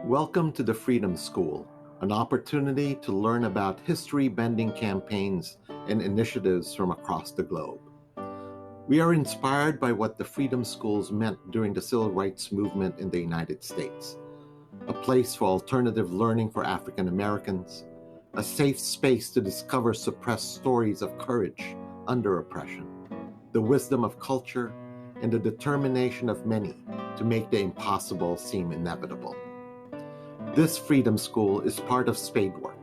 Welcome to the Freedom School, an opportunity to learn about history-bending campaigns and initiatives from across the globe. We are inspired by what the Freedom Schools meant during the Civil Rights Movement in the United States, a place for alternative learning for African Americans, a safe space to discover suppressed stories of courage under oppression, the wisdom of culture, and the determination of many to make the impossible seem inevitable. This Freedom School is part of Spadework,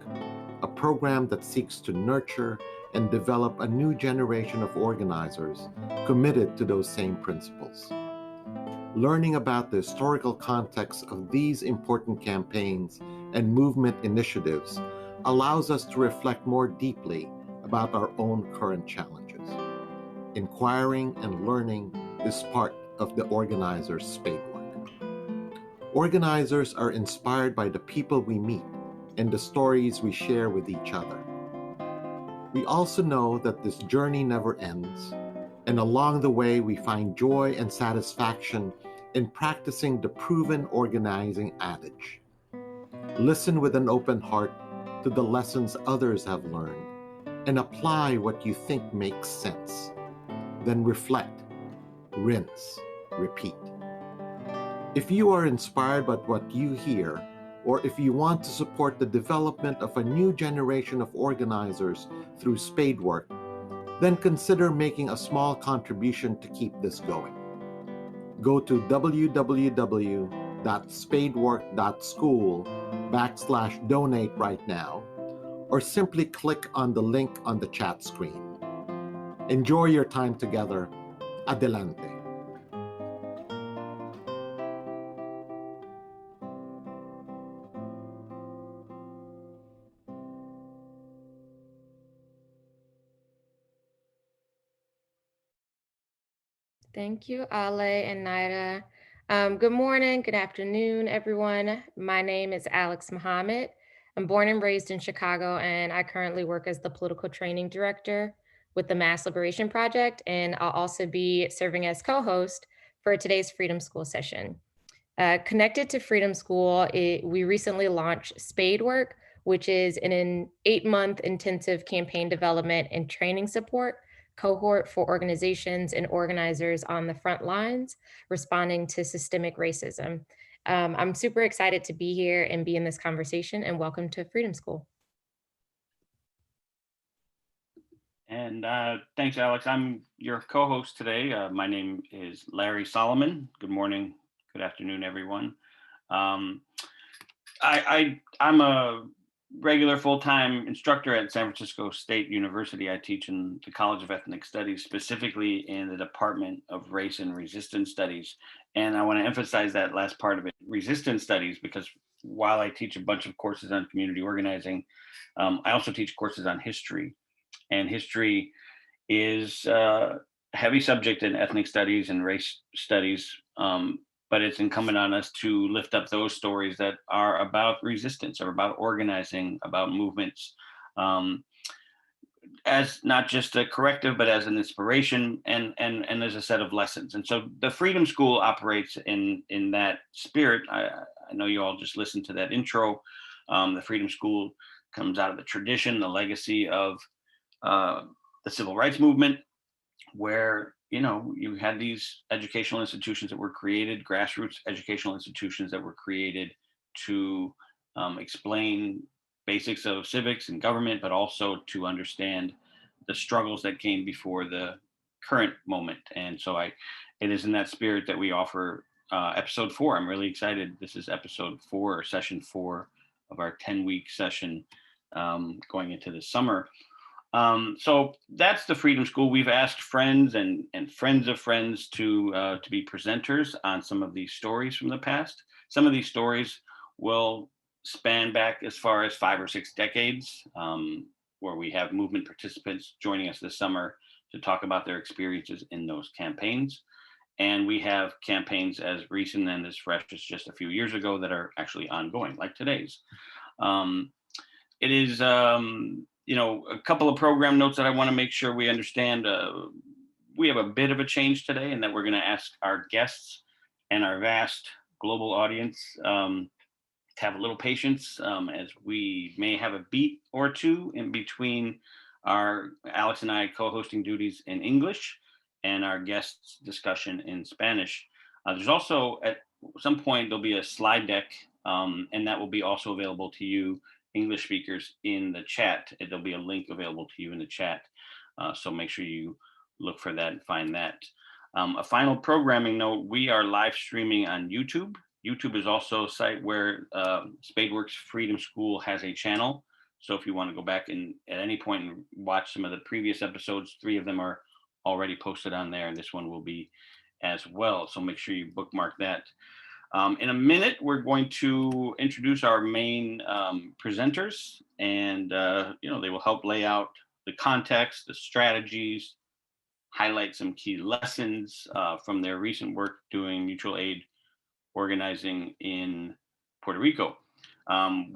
a program that seeks to nurture and develop a new generation of organizers committed to those same principles. Learning about the historical context of these important campaigns and movement initiatives allows us to reflect more deeply about our own current challenges. Inquiring and learning is part of the organizer's Spadework. Organizers are inspired by the people we meet and the stories we share with each other. We also know that this journey never ends, and along the way we find joy and satisfaction in practicing the proven organizing adage. Listen with an open heart to the lessons others have learned and apply what you think makes sense. Then reflect, rinse, repeat. If you are inspired by what you hear, or if you want to support the development of a new generation of organizers through Spadework, then consider making a small contribution to keep this going. Go to www.spadework.school/donate right now, or simply click on the link on the chat screen. Enjoy your time together. Adelante. Thank you, Ale and Naira. Good morning, good afternoon, everyone. My name is Alex Muhammad. I'm born and raised in Chicago, and I currently work as the political training director with the Mass Liberation Project, and I'll also be serving as co-host for today's Freedom School session. Connected to Freedom School, we recently launched Spadework, which is an 8-month intensive campaign development and training support cohort for organizations and organizers on the front lines responding to systemic racism. I'm super excited to be here and be in this conversation, and welcome to Freedom School. And thanks, Alex. I'm your co-host today. My name is Larry Solomon. Good morning, good afternoon, everyone. I'm a regular full-time instructor at San Francisco State University. I teach in the College of Ethnic Studies, specifically in the Department of Race and Resistance Studies. And I want to emphasize that last part of it, resistance studies, because while I teach a bunch of courses on community organizing, I also teach courses on history. And history is a heavy subject in ethnic studies and race studies, but it's incumbent on us to lift up those stories that are about resistance or about organizing, about movements, as not just a corrective, but as an inspiration and as a set of lessons. And so the Freedom School operates in that spirit. I know you all just listened to that intro. The Freedom School comes out of the tradition, the legacy of the civil rights movement, where you had these educational institutions that were created, grassroots educational institutions that were created to explain basics of civics and government, but also to understand the struggles that came before the current moment. And so it is in that spirit that we offer episode 4. I'm really excited. This is episode 4, or session 4 of our 10-week session going into the summer. So that's the Freedom School. We've asked friends and friends of friends to be presenters on some of these stories from the past. Some of these stories will span back as far as 5 or 6 decades, where we have movement participants joining us this summer to talk about their experiences in those campaigns. And we have campaigns as recent and as fresh as just a few years ago that are actually ongoing, like today's. It is a couple of program notes that I want to make sure we understand. We have a bit of a change today, and that we're going to ask our guests and our vast global audience have a little patience as we may have a beat or two in between our Alex and I co-hosting duties in English and our guests discussion in Spanish. There's also at some point there'll be a slide deck and that will be also available to you English speakers in the chat. There'll be a link available to you in the chat. So make sure you look for that and find that. A final programming note, we are live streaming on YouTube. YouTube is also a site where Spadeworks Freedom School has a channel. So if you want to go back and at any point and watch some of the previous episodes, 3 of them are already posted on there, and this one will be as well. So make sure you bookmark that. In a minute, we're going to introduce our main presenters, and they will help lay out the context, the strategies, highlight some key lessons from their recent work doing mutual aid organizing in Puerto Rico.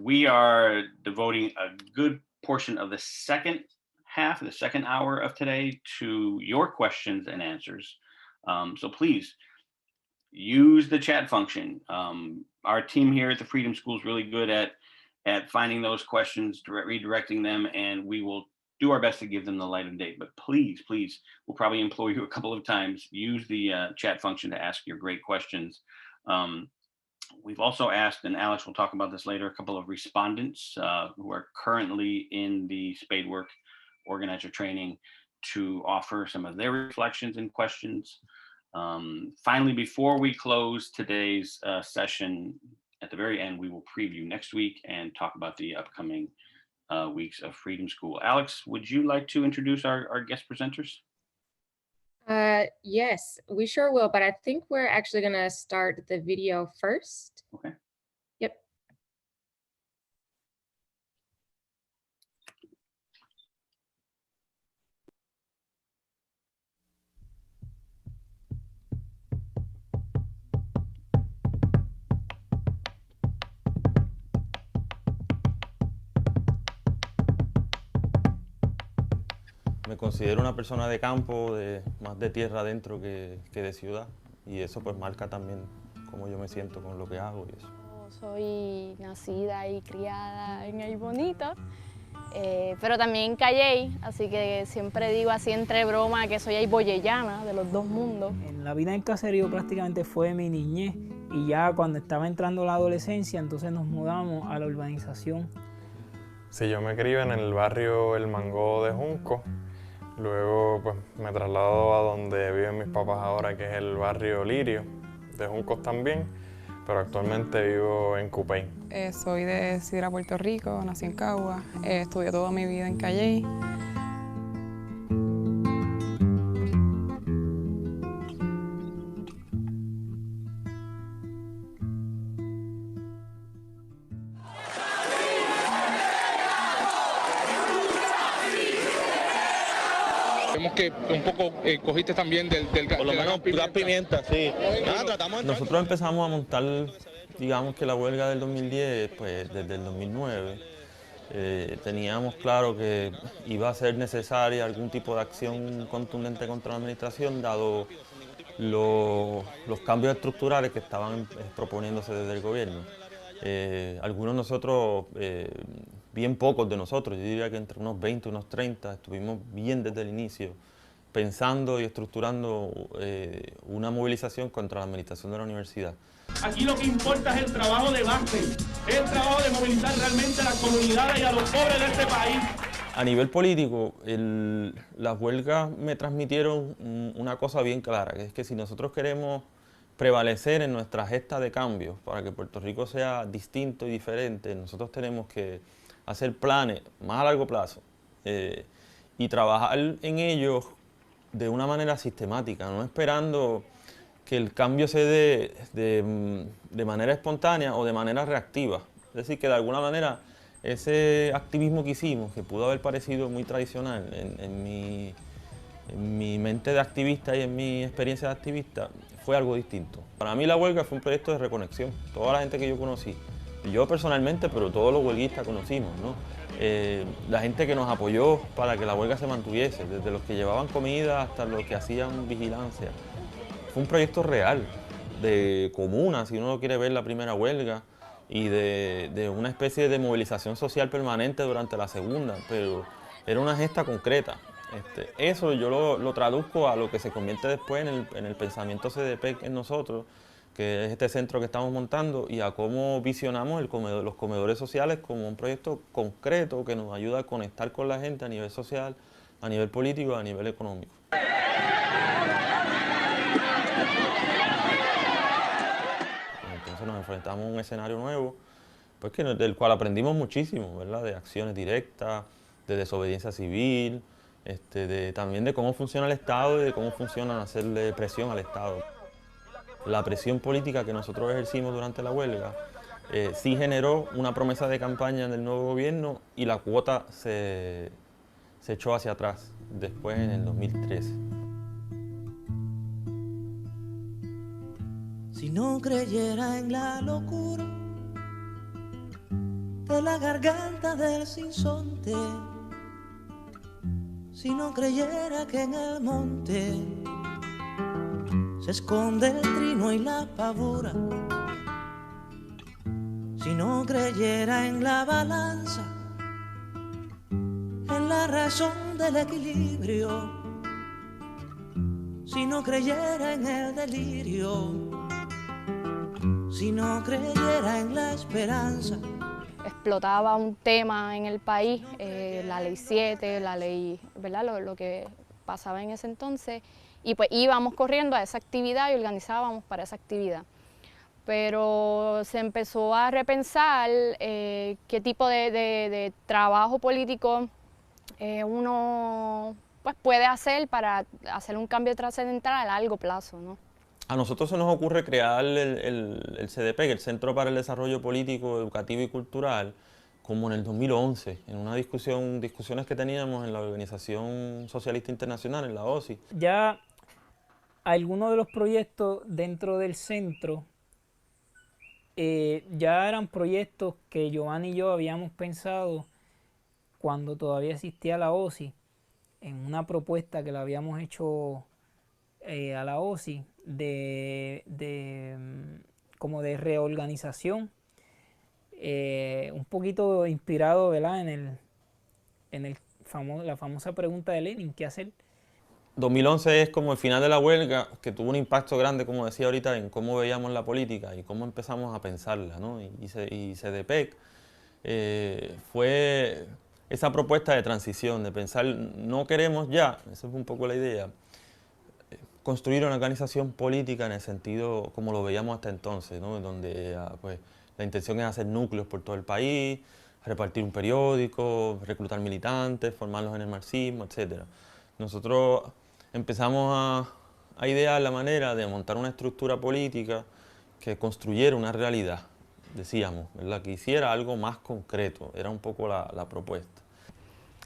We are devoting a good portion of the second half, the second hour of today to your questions and answers. So please use the chat function. Our team here at the Freedom School is really good at finding those questions, redirecting them, and we will do our best to give them the light of day. But please, we'll probably implore you a couple of times, use the chat function to ask your great questions. We've also asked, and Alex will talk about this later, a couple of respondents who are currently in the Spadework organizer training to offer some of their reflections and questions. Finally, before we close today's session, at the very end, we will preview next week and talk about the upcoming weeks of Freedom School. Alex, would you like to introduce our guest presenters? Yes, we sure will, but I think we're actually gonna start the video first. Okay. Yep. Me considero una persona de campo, más de tierra adentro que de ciudad, y eso pues marca también cómo yo me siento con lo que hago y eso. Soy nacida y criada en el Bonito, pero también en Calley, así que siempre digo así entre broma que soy ayboyellana de los dos mundos. En la vida en caserío prácticamente fue mi niñez, y ya cuando estaba entrando la adolescencia, entonces nos mudamos a la urbanización. Sí, yo me crié en el barrio El Mango de Junco. Luego pues me traslado a donde viven mis papás ahora, que es el barrio Lirio, de Juncos también, pero actualmente vivo en Cupey. Soy de Sidra, Puerto Rico, nací en Cagua, estudié toda mi vida en Calley. Vemos que un poco cogiste también del por lo menos puras pimientas, sí. Nada, tratamos de... Nosotros empezamos a montar, digamos que la huelga del 2010, pues desde el 2009. Teníamos claro que iba a ser necesaria algún tipo de acción contundente contra la administración, dado los cambios estructurales que estaban proponiéndose desde el gobierno. Algunos de nosotros, bien pocos de nosotros, yo diría que entre unos 20 y unos 30, estuvimos bien desde el inicio pensando y estructurando una movilización contra la administración de la universidad. Aquí lo que importa es el trabajo de base, es el trabajo de movilizar realmente a las comunidades y a los pobres de este país. A nivel político, las huelgas me transmitieron una cosa bien clara, que es que si nosotros queremos prevalecer en nuestra gesta de cambio para que Puerto Rico sea distinto y diferente, nosotros tenemos que hacer planes más a largo plazo y trabajar en ellos de una manera sistemática, no esperando que el cambio se dé de manera espontánea o de manera reactiva. Es decir, que de alguna manera ese activismo que hicimos, que pudo haber parecido muy tradicional en mi mente de activista y en mi experiencia de activista, fue algo distinto. Para mí la huelga fue un proyecto de reconexión. Toda la gente que yo conocí, yo personalmente, pero todos los huelguistas conocimos, ¿no? La gente que nos apoyó para que la huelga se mantuviese, desde los que llevaban comida hasta los que hacían vigilancia. Fue un proyecto real, de comuna, si uno lo quiere ver, la primera huelga, y de una especie de movilización social permanente durante la segunda, pero era una gesta concreta. Eso yo lo traduzco a lo que se convierte después en el pensamiento CDP en nosotros, que es este centro que estamos montando, y a cómo visionamos los comedores sociales como un proyecto concreto que nos ayuda a conectar con la gente a nivel social, a nivel político y a nivel económico. Entonces nos enfrentamos a un escenario nuevo, pues del cual aprendimos muchísimo, ¿verdad? De acciones directas, de desobediencia civil, también de cómo funciona el Estado y de cómo funciona hacerle presión al Estado. La presión política que nosotros ejercimos durante la huelga sí generó una promesa de campaña del nuevo gobierno y la cuota se echó hacia atrás, después en el 2013. Si no creyera en la locura de la garganta del sinsonte, si no creyera que en el monte se esconde el trino y la pavura, si no creyera en la balanza, en la razón del equilibrio, si no creyera en el delirio, si no creyera en la esperanza. Explotaba un tema en el país, la ley 7, la ley, ¿verdad? Lo que pasaba en ese entonces, y pues íbamos corriendo a esa actividad y organizábamos para esa actividad. Pero se empezó a repensar qué tipo de trabajo político uno pues, puede hacer para hacer un cambio trascendental a largo plazo, ¿no? A nosotros se nos ocurre crear el CDP, el Centro para el Desarrollo Político, Educativo y Cultural, como en el 2011, en una discusiones que teníamos en la Organización Socialista Internacional, en la OSI. Ya algunos de los proyectos dentro del centro ya eran proyectos que Giovanni y yo habíamos pensado cuando todavía existía la OSI, en una propuesta que le habíamos hecho a la OSI como de reorganización, un poquito inspirado, ¿verdad? La famosa pregunta de Lenin, ¿qué hacer? 2011 es como el final de la huelga, que tuvo un impacto grande, como decía ahorita, en cómo veíamos la política y cómo empezamos a pensarla, ¿no? Y CDPEC fue esa propuesta de transición, de pensar, no queremos ya, esa es un poco la idea, construir una organización política en el sentido como lo veíamos hasta entonces, ¿no? Donde pues, la intención es hacer núcleos por todo el país, repartir un periódico, reclutar militantes, formarlos en el marxismo, etc. Nosotros empezamos a idear la manera de montar una estructura política que construyera una realidad, decíamos, ¿verdad? Que hiciera algo más concreto, era un poco la propuesta.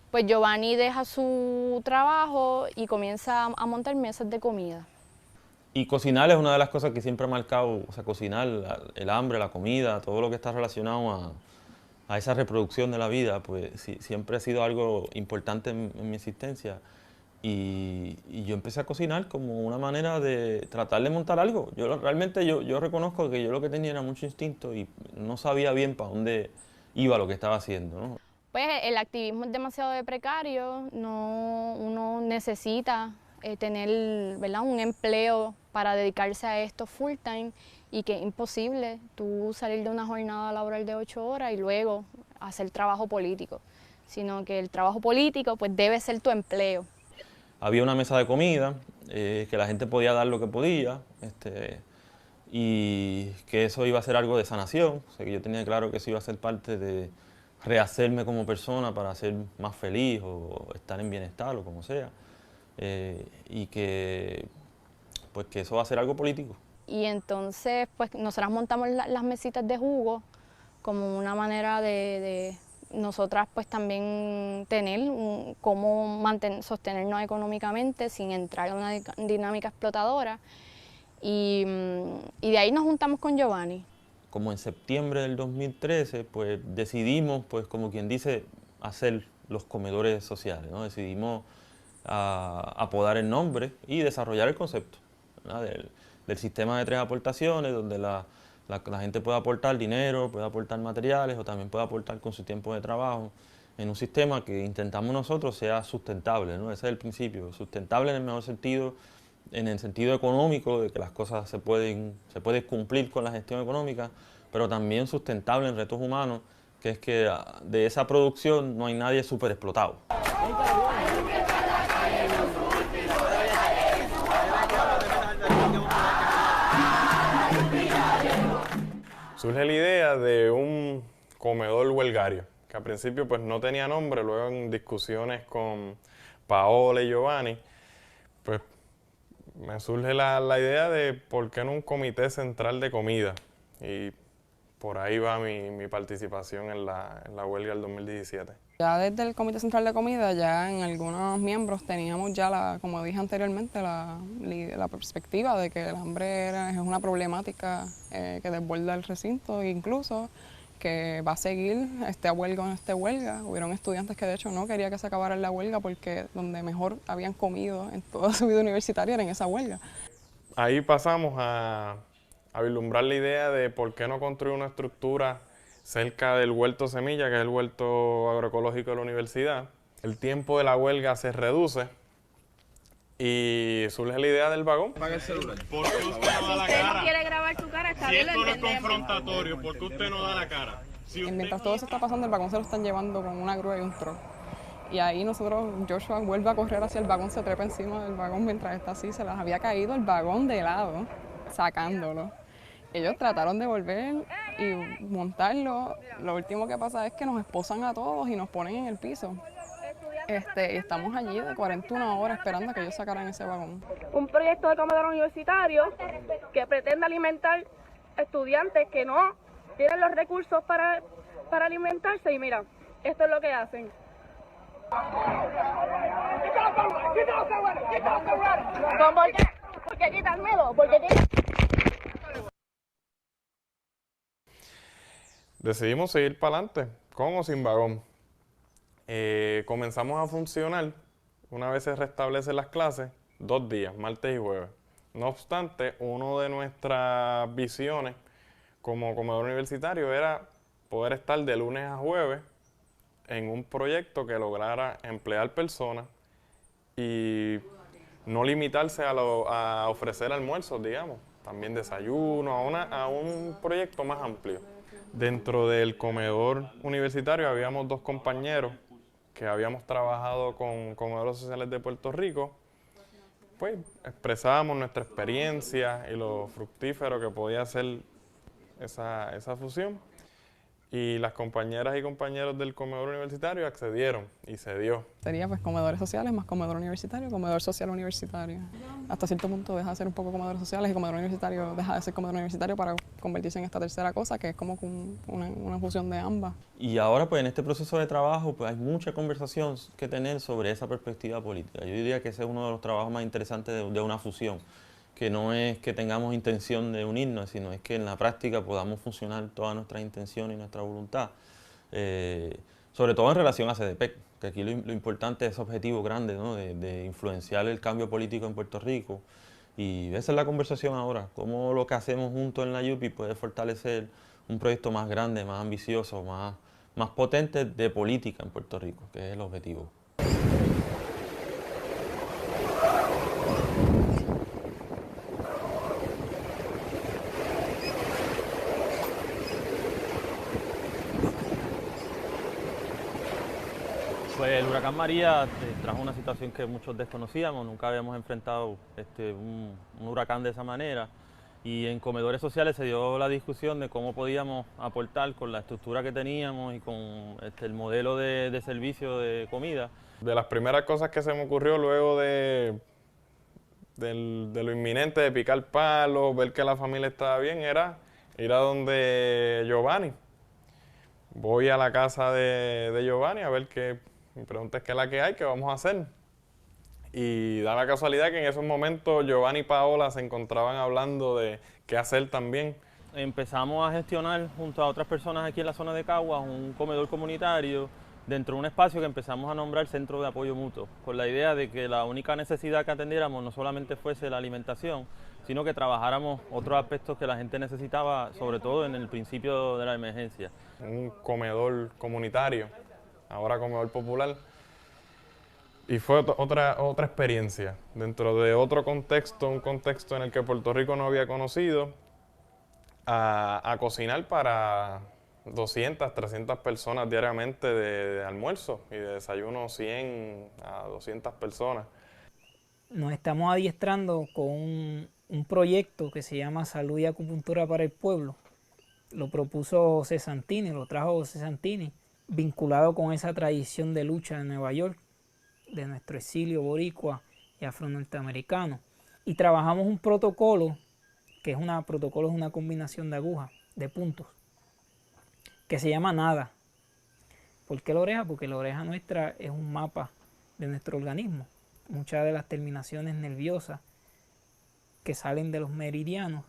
Pues Giovanni deja su trabajo y comienza a montar mesas de comida. Y cocinar es una de las cosas que siempre ha marcado, o sea, cocinar, el hambre, la comida, todo lo que está relacionado a esa reproducción de la vida, pues sí, siempre ha sido algo importante en mi existencia. Y yo empecé a cocinar como una manera de tratar de montar algo. Realmente yo reconozco que yo lo que tenía era mucho instinto y no sabía bien para dónde iba lo que estaba haciendo, ¿no? Pues el activismo es demasiado precario, uno necesita tener, ¿verdad? Un empleo para dedicarse a esto full time y que es imposible tú salir de una jornada laboral de 8 horas y luego hacer trabajo político, sino que el trabajo político pues debe ser tu empleo. Había una mesa de comida, que la gente podía dar lo que podía, y que eso iba a ser algo de sanación, o sea, que yo tenía claro que eso iba a ser parte de rehacerme como persona para ser más feliz o estar en bienestar o como sea, y que, pues, que eso va a ser algo político. Y entonces pues nosotras montamos las mesitas de jugo como una manera de nosotras pues también tener cómo sostenernos económicamente sin entrar en una dinámica explotadora. Y de ahí nos juntamos con Giovanni. Como en septiembre del 2013, pues decidimos, pues como quien dice, hacer los comedores sociales, ¿no? Decidimos apodar el nombre y desarrollar el concepto, ¿verdad? Del sistema de 3 aportaciones, donde la La gente puede aportar dinero, puede aportar materiales o también puede aportar con su tiempo de trabajo en un sistema que intentamos nosotros sea sustentable, ¿no? Ese es el principio, sustentable en el mejor sentido, en el sentido económico, de que las cosas se puede cumplir con la gestión económica, pero también sustentable en retos humanos, que es que de esa producción no hay nadie súper explotado. Surge la idea de un comedor huelgario, que al principio pues no tenía nombre, luego en discusiones con Paola y Giovanni, pues me surge la idea de por qué no un comité central de comida, y por ahí va mi participación en la huelga del 2017. Ya desde el Comité Central de Comida, ya en algunos miembros teníamos ya, como dije anteriormente, la perspectiva de que el hambre es una problemática que desborda el recinto, e incluso que va a seguir este huelga. Hubieron estudiantes que de hecho no querían que se acabara la huelga porque donde mejor habían comido en toda su vida universitaria era en esa huelga. Ahí pasamos a vislumbrar la idea de por qué no construir una estructura cerca del huerto semilla, que es el huerto agroecológico de la universidad. El tiempo de la huelga se reduce y surge la idea del vagón. Apaga el celular. ¿Por qué usted no da la cara? Si usted no quiere grabar su cara, está bien, lo entendemos. Si esto no es confrontatorio, ¿por qué usted no da la cara? Mientras todo eso está pasando, el vagón se lo están llevando con una grúa y un truck. Y ahí Joshua vuelve a correr hacia el vagón, se trepa encima del vagón mientras está así, se les había caído el vagón de lado, sacándolo. Ellos trataron de volver y montarlo. Lo último que pasa es que nos esposan a todos y nos ponen en el piso. Y estamos allí de 41 horas esperando a que ellos sacaran ese vagón. Un proyecto de comedor universitario que pretende alimentar estudiantes que no tienen los recursos para alimentarse. Y mira, esto es lo que hacen. ¿Por qué quitármelo? Decidimos seguir para adelante, con o sin vagón. Comenzamos a funcionar, una vez se restablecen las clases, 2 días, martes y jueves. No obstante, una de nuestras visiones como comedor universitario era poder estar de lunes a jueves en un proyecto que lograra emplear personas y no limitarse a ofrecer almuerzos, digamos, también desayuno, a un proyecto más amplio. Dentro del comedor universitario habíamos 2 compañeros que habíamos trabajado con comedores sociales de Puerto Rico. Pues expresábamos nuestra experiencia y lo fructífero que podía ser esa fusión. Y las compañeras y compañeros del comedor universitario accedieron y se dio. Sería pues comedores sociales más comedor universitario, comedor social universitario. Hasta cierto punto deja de ser un poco comedores sociales y comedor universitario deja de ser comedor universitario para convertirse en esta tercera cosa que es como una fusión de ambas. Y ahora pues en este proceso de trabajo pues hay mucha conversación que tener sobre esa perspectiva política. Yo diría que ese es uno de los trabajos más interesantes de una fusión, que no es que tengamos intención de unirnos, sino es que en la práctica podamos funcionar todas nuestras intenciones y nuestra voluntad. Sobre todo en relación a CDP, que aquí lo importante es ese objetivo grande, ¿no? de influenciar el cambio político en Puerto Rico. Y esa es la conversación ahora, cómo lo que hacemos juntos en la UPI puede fortalecer un proyecto más grande, más ambicioso, más potente de política en Puerto Rico, que es el objetivo. Pues el huracán María trajo una situación que muchos desconocíamos, nunca habíamos enfrentado un huracán de esa manera, y en comedores sociales se dio la discusión de cómo podíamos aportar con la estructura que teníamos y con el modelo de servicio de comida. De las primeras cosas que se me ocurrió luego de lo inminente de picar palos, ver que la familia estaba bien, era ir a donde Giovanni. Voy a la casa de Giovanni a ver qué. Mi pregunta es qué es la que hay, qué vamos a hacer. Y da la casualidad que en esos momentos Giovanni y Paola se encontraban hablando de qué hacer también. Empezamos a gestionar junto a otras personas aquí en la zona de Caguas un comedor comunitario dentro de un espacio que empezamos a nombrar Centro de Apoyo Mutuo, con la idea de que la única necesidad que atendiéramos no solamente fuese la alimentación, sino que trabajáramos otros aspectos que la gente necesitaba, sobre todo en el principio de la emergencia. Un comedor comunitario, ahora comedor popular, y fue otra experiencia, dentro de otro contexto, un contexto en el que Puerto Rico no había conocido, a cocinar para 200, 300 personas diariamente de almuerzo y de desayuno 100 a 200 personas. Nos estamos adiestrando con un proyecto que se llama Salud y Acupuntura para el Pueblo. Lo propuso José Santini, lo trajo José Santini, vinculado con esa tradición de lucha en Nueva York, de nuestro exilio boricua y afro-norteamericano. Y trabajamos un protocolo, que es una combinación de agujas, de puntos, que se llama nada. ¿Por qué la oreja? Porque la oreja nuestra es un mapa de nuestro organismo. Muchas de las terminaciones nerviosas que salen de los meridianos,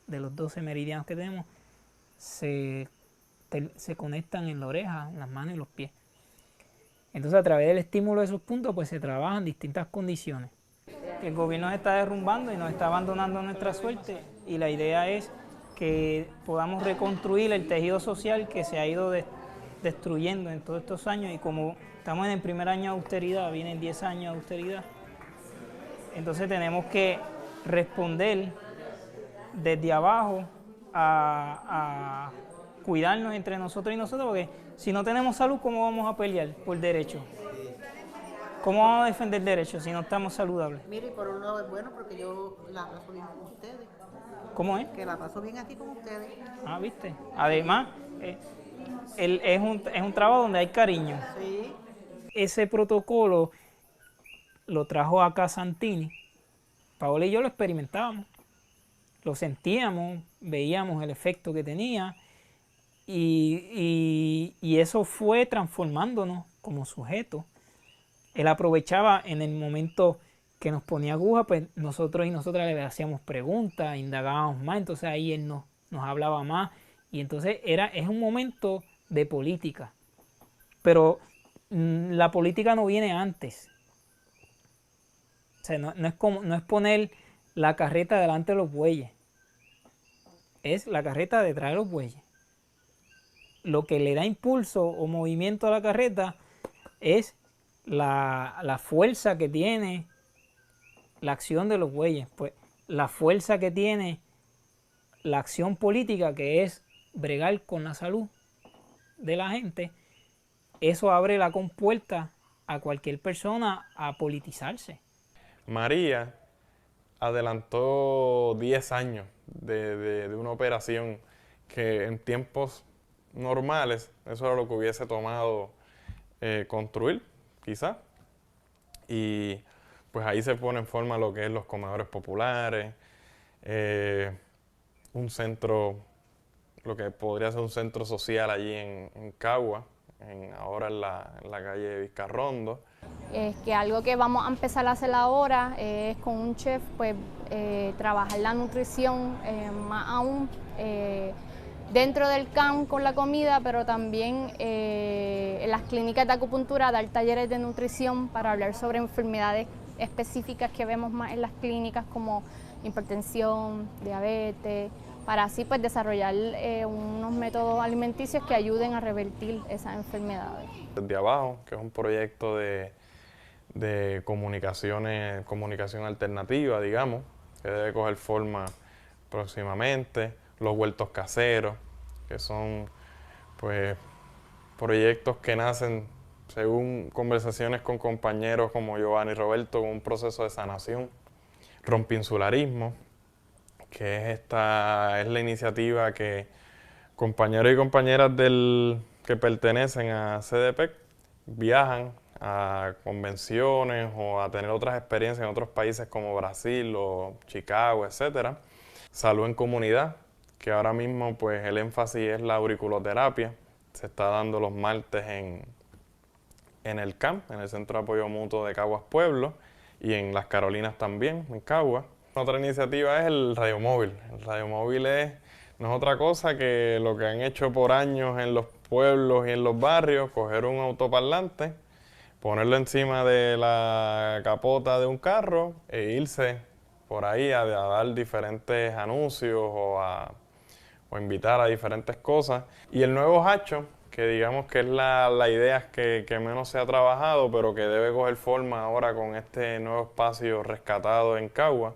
de los 12 meridianos que tenemos, se conectan en la oreja, en las manos y los pies. Entonces, a través del estímulo de esos puntos, pues se trabajan distintas condiciones. El gobierno nos está derrumbando y nos está abandonando nuestra suerte, y la idea es que podamos reconstruir el tejido social que se ha ido destruyendo en todos estos años, y como estamos en el primer año de austeridad, vienen 10 años de austeridad, entonces tenemos que responder desde abajo a cuidarnos entre nosotros y nosotros, porque si no tenemos salud, ¿cómo vamos a pelear por derechos? ¿Cómo vamos a defender derechos si no estamos saludables? Mire, y por un lado es bueno porque yo la paso bien con ustedes. ¿Cómo es? Que la paso bien aquí con ustedes. Ah, ¿viste? Además, es un trabajo donde hay cariño. Sí. Ese protocolo lo trajo acá Santini. Paola y yo lo experimentábamos. Lo sentíamos, veíamos el efecto que tenía, y eso fue transformándonos como sujetos. Él aprovechaba en el momento que nos ponía aguja, pues nosotros y nosotras le hacíamos preguntas, indagábamos más, entonces ahí él nos hablaba más, y entonces es un momento de política. Pero la política no viene antes. O sea, no es poner la carreta delante de los bueyes, es la carreta detrás de los bueyes. Lo que le da impulso o movimiento a la carreta es la fuerza que tiene la acción de los bueyes, pues la fuerza que tiene la acción política, que es bregar con la salud de la gente. Eso abre la compuerta a cualquier persona a politizarse. María adelantó 10 años de una operación que en tiempos normales eso era lo que hubiese tomado construir, quizá. Y pues ahí se pone en forma lo que es los comedores populares, un centro, lo que podría ser un centro social allí en Cagua, ahora en la calle Vizcarrondo. Es que algo que vamos a empezar a hacer ahora es con un chef, pues trabajar la nutrición más aún dentro del camp con la comida, pero también en las clínicas de acupuntura dar talleres de nutrición para hablar sobre enfermedades específicas que vemos más en las clínicas, como hipertensión, diabetes, para así pues desarrollar unos métodos alimenticios que ayuden a revertir esas enfermedades. Desde abajo, que es un proyecto de comunicación alternativa, digamos, que debe coger forma próximamente. Los huertos caseros, que son pues proyectos que nacen según conversaciones con compañeros como Giovanni y Roberto, con un proceso de sanación. Rompinsularismo, que es la iniciativa que compañeros y compañeras que pertenecen a CDP viajan a convenciones o a tener otras experiencias en otros países como Brasil o Chicago, etc. Salud en comunidad, que ahora mismo pues el énfasis es la auriculoterapia. Se está dando los martes en el CAMP, en el Centro de Apoyo Mutuo de Caguas Pueblo, y en Las Carolinas también, en Caguas. Otra iniciativa es el radiomóvil. El radiomóvil es No es otra cosa que lo que han hecho por años en los pueblos y en los barrios, coger un autoparlante, ponerlo encima de la capota de un carro e irse por ahí a dar diferentes anuncios o invitar a diferentes cosas. Y el nuevo hacho, que digamos que es la idea que menos se ha trabajado, pero que debe coger forma ahora con este nuevo espacio rescatado en Cagua,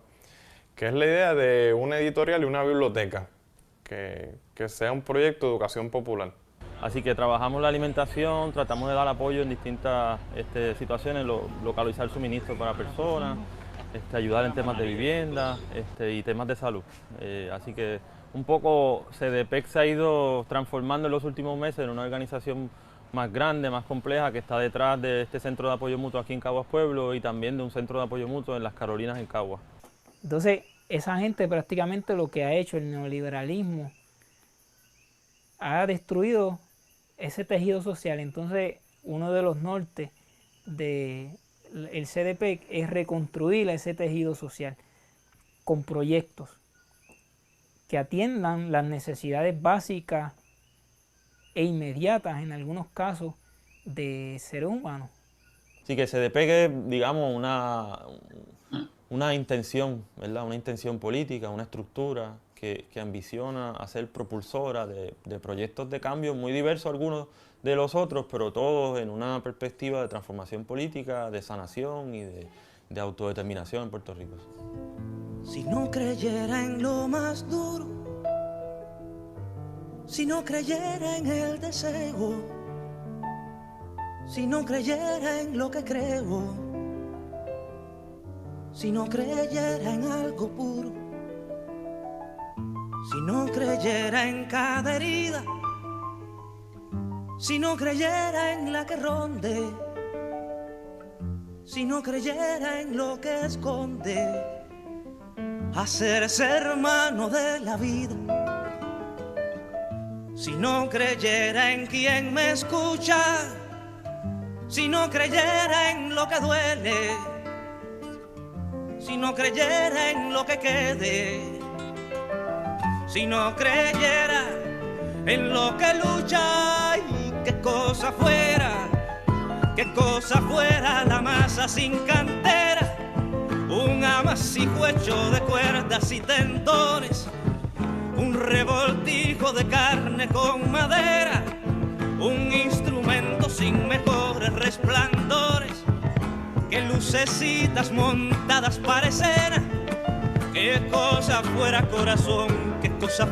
que es la idea de una editorial y una biblioteca, que sea un proyecto de educación popular. Así que trabajamos la alimentación, tratamos de dar apoyo en distintas situaciones, localizar suministros para personas, ayudar en temas de vivienda y temas de salud. Así que un poco CDPEC se ha ido transformando en los últimos meses en una organización más grande, más compleja, que está detrás de este centro de apoyo mutuo aquí en Caguas Pueblo y también de un centro de apoyo mutuo en Las Carolinas en Caguas. Entonces, esa gente prácticamente lo que ha hecho el neoliberalismo ha destruido ese tejido social. Entonces, uno de los nortes del CDP es reconstruir ese tejido social con proyectos que atiendan las necesidades básicas e inmediatas, en algunos casos, de seres humanos. Así que CDP es, digamos, una intención, ¿verdad? Una intención política, una estructura que ambiciona a ser propulsora de proyectos de cambio muy diversos algunos de los otros, pero todos en una perspectiva de transformación política, de sanación y de autodeterminación en Puerto Rico. Si no creyera en lo más duro, si no creyera en el deseo, si no creyera en lo que creo, si no creyera en algo puro, si no creyera en cada herida, si no creyera en la que ronde, si no creyera en lo que esconde, hacerse hermano de la vida, si no creyera en quien me escucha, si no creyera en lo que duele, si no creyera en lo que quede, si no creyera en lo que lucha, y qué cosa fuera la masa sin cantera, un amasijo hecho de cuerdas y tendones, un revoltijo de carne con madera, un instrumento sin mejores resplandores, que lucecitas montadas para escena, qué cosa fuera corazón, qué cosa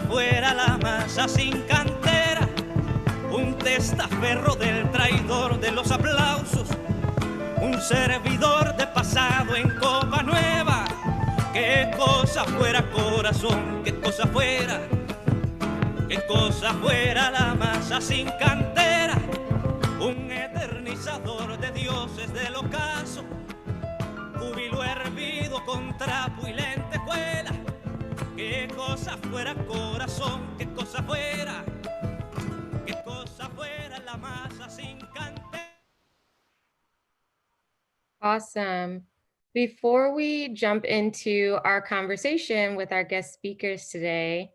fuera la masa sin cantera, un testaferro del traidor de los aplausos, un servidor de pasado en copa nueva, qué cosa fuera corazón, qué cosa fuera la masa sin cantera, un eternizador de dioses del ocaso, júbilo hervido con trapo y lentejuela, qué cosa fuera corazón, qué cosa fuera la masa sin cantera. Awesome. Before we jump into our conversation with our guest speakers today,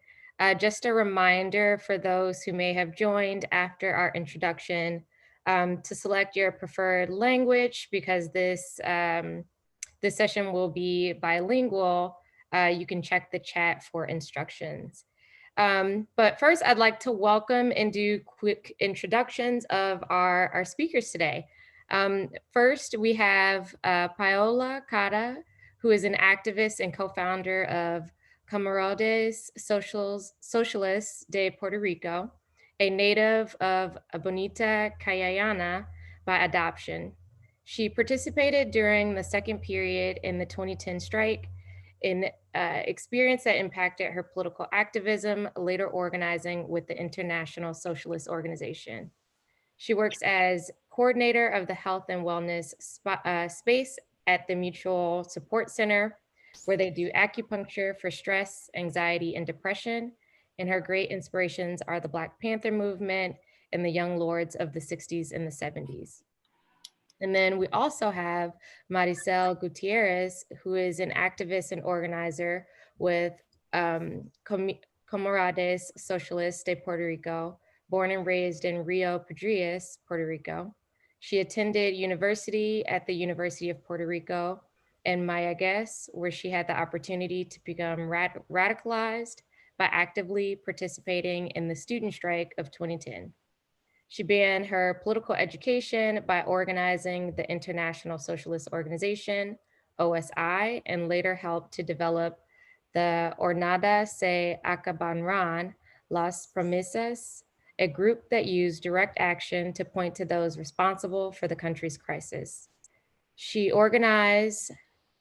just a reminder for those who may have joined after our introduction to select your preferred language, because this session will be bilingual. You can check the chat for instructions. But first, I'd like to welcome and do quick introductions of our speakers today. First, we have Paola Cotto, who is an activist and co-founder of Comedores Socialists de Puerto Rico, a native of Bonita Cayayana by adoption. She participated during the second period in the 2010 strike, an experience that impacted her political activism, later organizing with the International Socialist Organization. She works as coordinator of the health and wellness space at the Mutual Support Center, where they do acupuncture for stress, anxiety, and depression. And her great inspirations are the Black Panther movement and the Young Lords of the 60s and the 70s. And then we also have Marisel Gutiérrez, who is an activist and organizer with Comedores Socialist de Puerto Rico, born and raised in Rio Padrillas, Puerto Rico. She attended university at the University of Puerto Rico in Mayagüez, where she had the opportunity to become radicalized by actively participating in the student strike of 2010. She began her political education by organizing the International Socialist Organization, OSI, and later helped to develop the Jornada se Acabarán las Promesas, a group that used direct action to point to those responsible for the country's crisis. She organized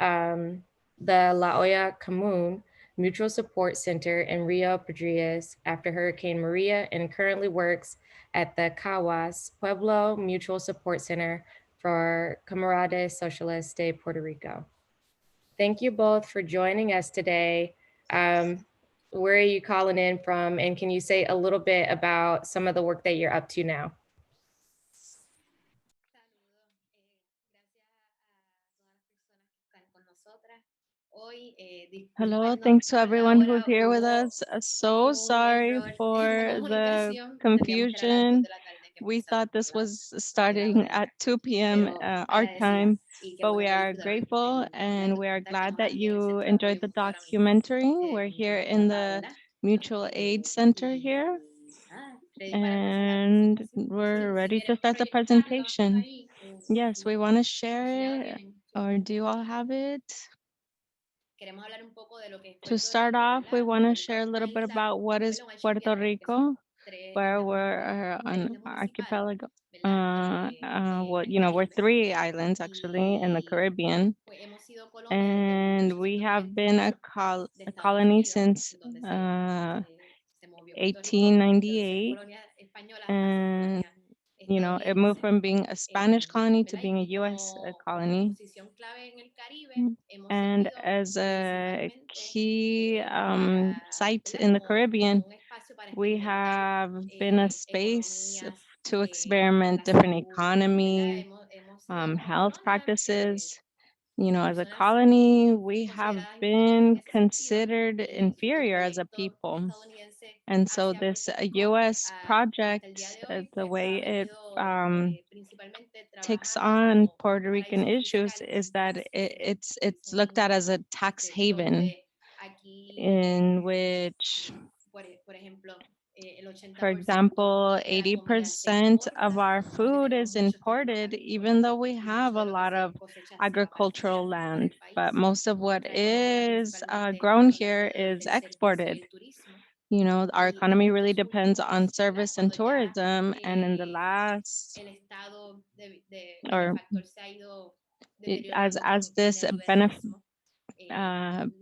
the La Olla Común Mutual Support Center in Rio Padrillas after Hurricane Maria and currently works at the Caguas Pueblo Mutual Support Center for Comedores Socialist de Puerto Rico. Thank you both for joining us today. Where are you calling in from? And can you say a little bit about some of the work that you're up to now? Hello, thanks to everyone who's here with us. So sorry for the confusion. We thought this was starting at 2 p.m. Our time, but we are grateful and we are glad that you enjoyed the documentary. We're here in the Mutual Aid Center here, and we're ready to start the presentation. Yes, we want to share it, or do you all have it? To start off, we want to share a little bit about what is Puerto Rico, where we're an archipelago. We're 3 islands actually in the Caribbean, and we have been a colony since 1898, and it moved from being a Spanish colony to being a U.S. colony. And as a key site in the Caribbean, we have been a space to experiment different economies, health practices. As a colony, we have been considered inferior as a people. And so this U.S. project, the way it takes on Puerto Rican issues is that it's looked at as a tax haven in which, for example, 80% of our food is imported, even though we have a lot of agricultural land. But most of what is grown here is exported. Our economy really depends on service and tourism. And in the last, or as this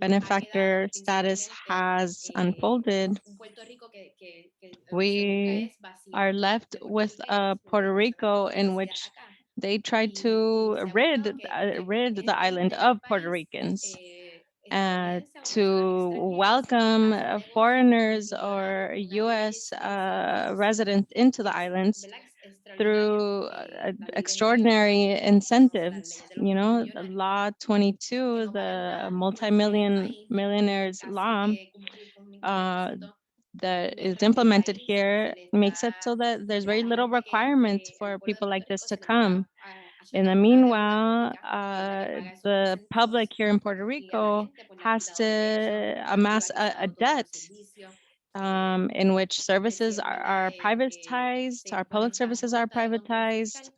benefactor status has unfolded, we are left with a Puerto Rico in which they tried to rid the island of Puerto Ricans, to welcome foreigners or U.S. residents into the islands through extraordinary incentives. The Law 22, the millionaires law that is implemented here makes it so that there's very little requirement for people like this to come. In the meanwhile, the public here in Puerto Rico has to amass a debt in which services are privatized, our public services are privatized.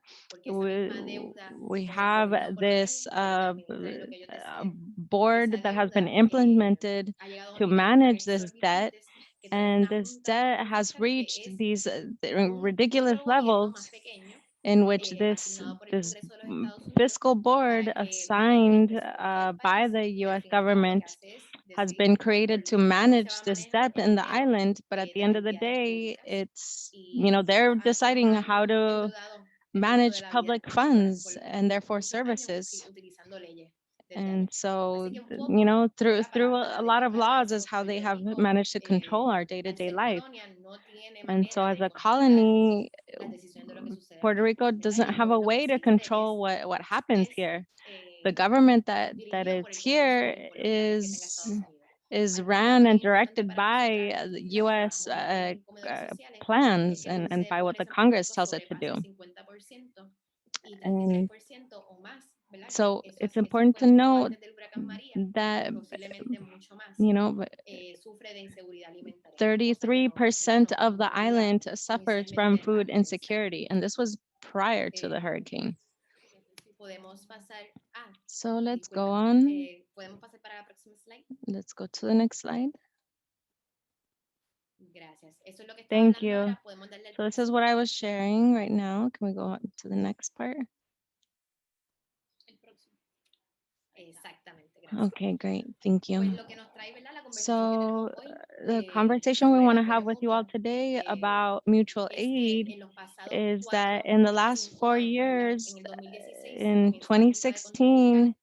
We have this board that has been implemented to manage this debt, and this debt has reached these ridiculous levels in which this fiscal board assigned by the U.S. government has been created to manage this debt in the island. But at the end of the day, it's, they're deciding how to manage public funds and therefore services. And so, through a lot of laws is how they have managed to control our day-to-day life. And so as a colony, Puerto Rico doesn't have a way to control what happens here. The government that is here is is ran and directed by the U.S. Plans and by what the Congress tells it to do. And so it's important to note that, you know, 33% of the island suffers from food insecurity, and this was prior to the hurricane. So let's go on. Let's go to the next slide. Thank you. So this is what I was sharing right now. Can we go on to the next part? Okay, great. Thank you. So the conversation we want to have with you all today about mutual aid is that in the last 4 years, in 2016,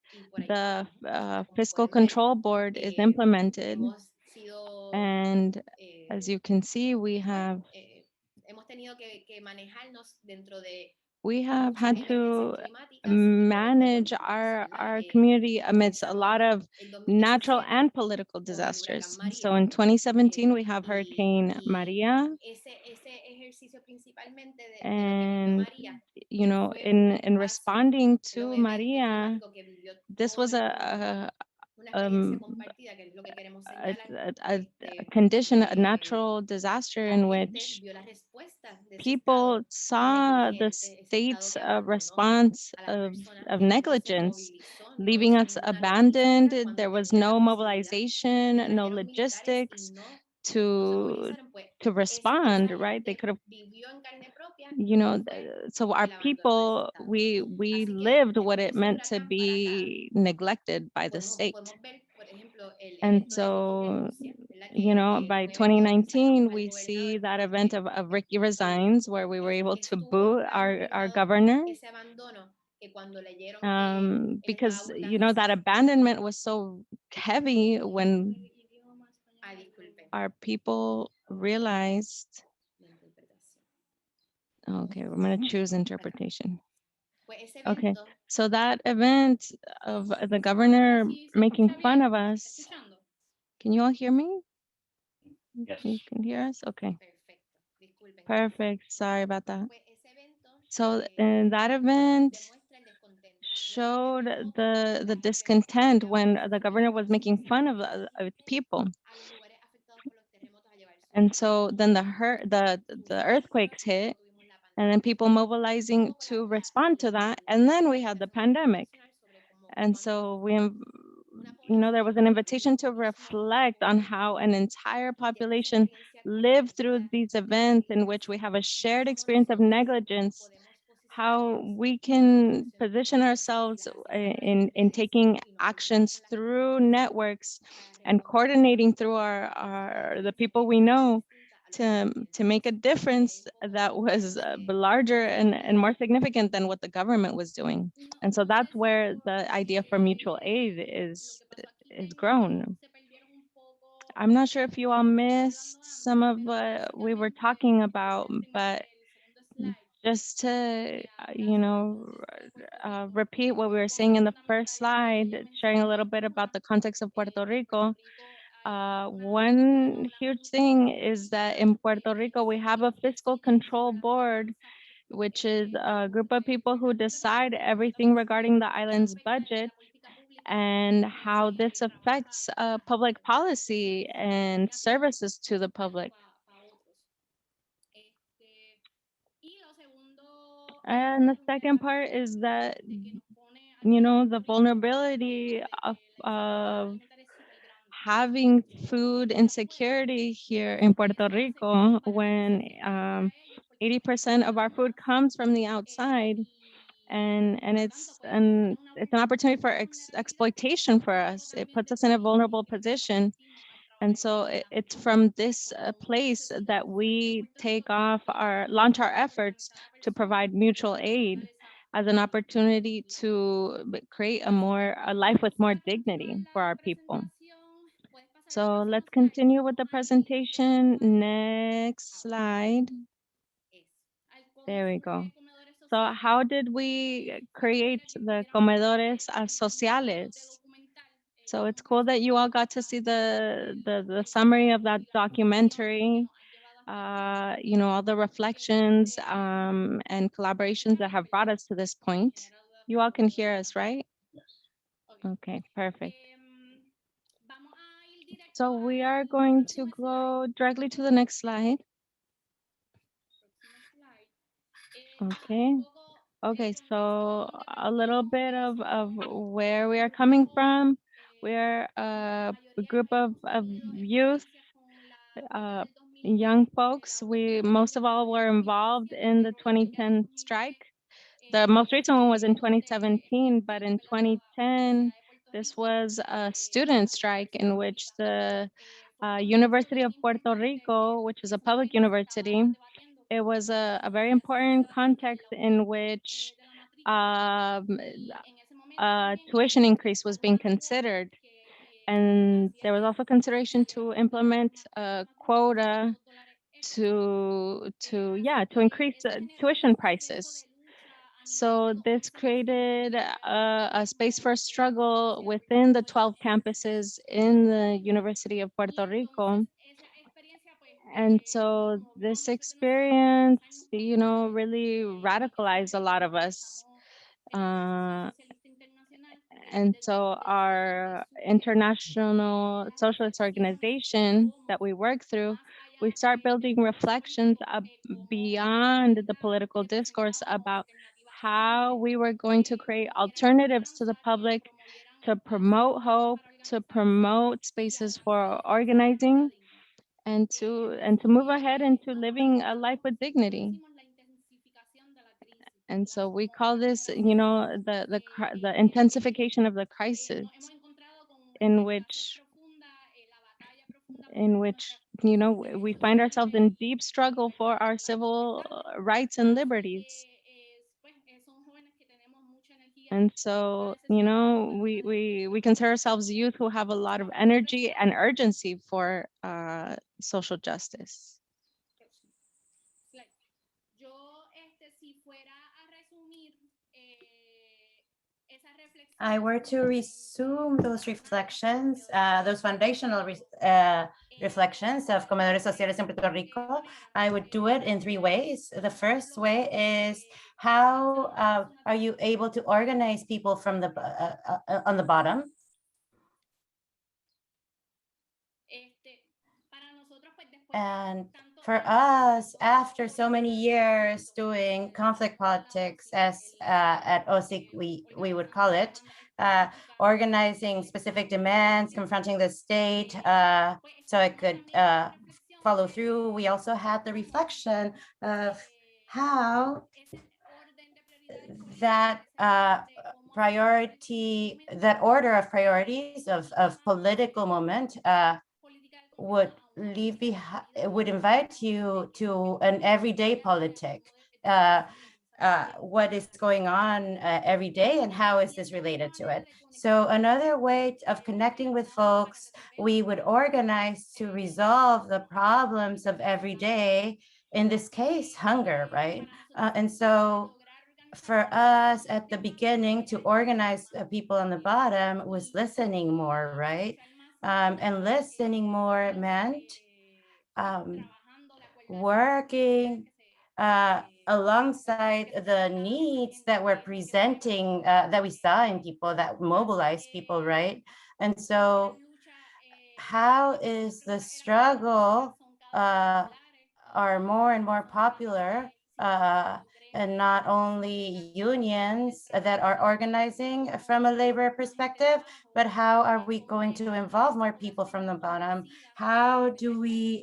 the Fiscal Control Board is implemented. And as you can see, we have had to manage our community amidst a lot of natural and political disasters. So in 2017, we have Hurricane Maria. And, you know, in responding to Maria, this was a condition, a natural disaster in which people saw the state's response of negligence, leaving us abandoned. There was no mobilization, no logistics to respond, right? They could have, you know, so our people, we lived what it meant to be neglected by the state. And so, you know, by 2019, we see that event of Ricky Resigns, where we were able to boo our governor. Because, you know, that abandonment was so heavy when our people realized, okay, we're going to choose interpretation. Okay, so that event of the governor making fun of us, can you all hear me? Yes. You can hear us? Okay. Perfect. Sorry about that. So that event showed the discontent when the governor was making fun of people. And so then the earthquakes hit, and then people mobilizing to respond to that. And then we had the pandemic. And so we, you know, there was an invitation to reflect on how an entire population lived through these events in which we have a shared experience of negligence, how we can position ourselves in taking actions through networks and coordinating through the people we know to make a difference that was larger and more significant than what the government was doing. And so that's where the idea for mutual aid is grown. I'm not sure if you all missed some of what we were talking about, but just to, you know, repeat what we were saying in the first slide, sharing a little bit about the context of Puerto Rico. One huge thing is that in Puerto Rico, we have a fiscal control board, which is a group of people who decide everything regarding the island's budget and how this affects public policy and services to the public. And the second part is that, you know, the vulnerability of having food insecurity here in Puerto Rico when 80% of our food comes from the outside, and it's an opportunity for exploitation for us. It puts us in a vulnerable position. And so it's from this place that we launch our efforts to provide mutual aid as an opportunity to create a life with more dignity for our people. So let's continue with the presentation. Next slide. There we go. So how did we create the Comedores Sociales? So it's cool that you all got to see the summary of that documentary. All the reflections and collaborations that have brought us to this point. You all can hear us, right? Okay, perfect. So we are going to go directly to the next slide. Okay, so a little bit of where we are coming from. We're a group of youth, young folks. We most of all were involved in the 2010 strike. The most recent one was in 2017, but in 2010, this was a student strike in which the University of Puerto Rico, which is a public university, it was a very important context in which a tuition increase was being considered. And there was also consideration to implement a quota to increase the tuition prices. So this created a space for struggle within the 12 campuses in the University of Puerto Rico. And so this experience, really radicalized a lot of us. And so our international socialist organization that we work through, we start building reflections beyond the political discourse about how we were going to create alternatives to the public, to promote hope, to promote spaces for organizing, and to move ahead into living a life with dignity. And so we call this, the intensification of the crisis, in which we find ourselves in deep struggle for our civil rights and liberties. And so, we consider ourselves youth who have a lot of energy and urgency for social justice. I were to resume those reflections, those foundational reflections of Comedores Sociales in Puerto Rico, I would do it in 3 ways. The first way is how are you able to organize people from the on the bottom? And for us, after so many years doing conflict politics, as at OSIC we would call it, organizing specific demands, confronting the state, so it could follow through. We also had the reflection of how that that order of priorities of political moment would invite you to an everyday politic. What is going on every day and how is this related to it? So another way of connecting with folks, we would organize to resolve the problems of every day, in this case, hunger, right? And so for us at the beginning to organize people on the bottom was listening more, right? And listening more meant working alongside the needs that were presenting, that we saw in people, that mobilized people, right? And so how is the struggle are more and more popular, and not only unions that are organizing from a labor perspective, but how are we going to involve more people from the bottom? How do we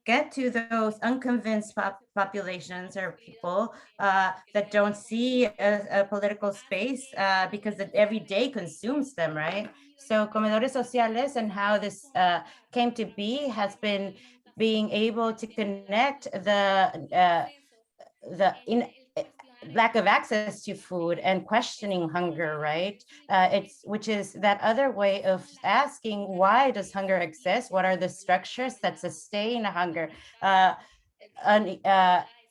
get to those unconvinced populations or people that don't see a political space because it every day consumes them, right? So Comedores Sociales and how this came to be has been being able to connect the lack of access to food and questioning hunger, right? Which is that other way of asking, why does hunger exist? What are the structures that sustain hunger?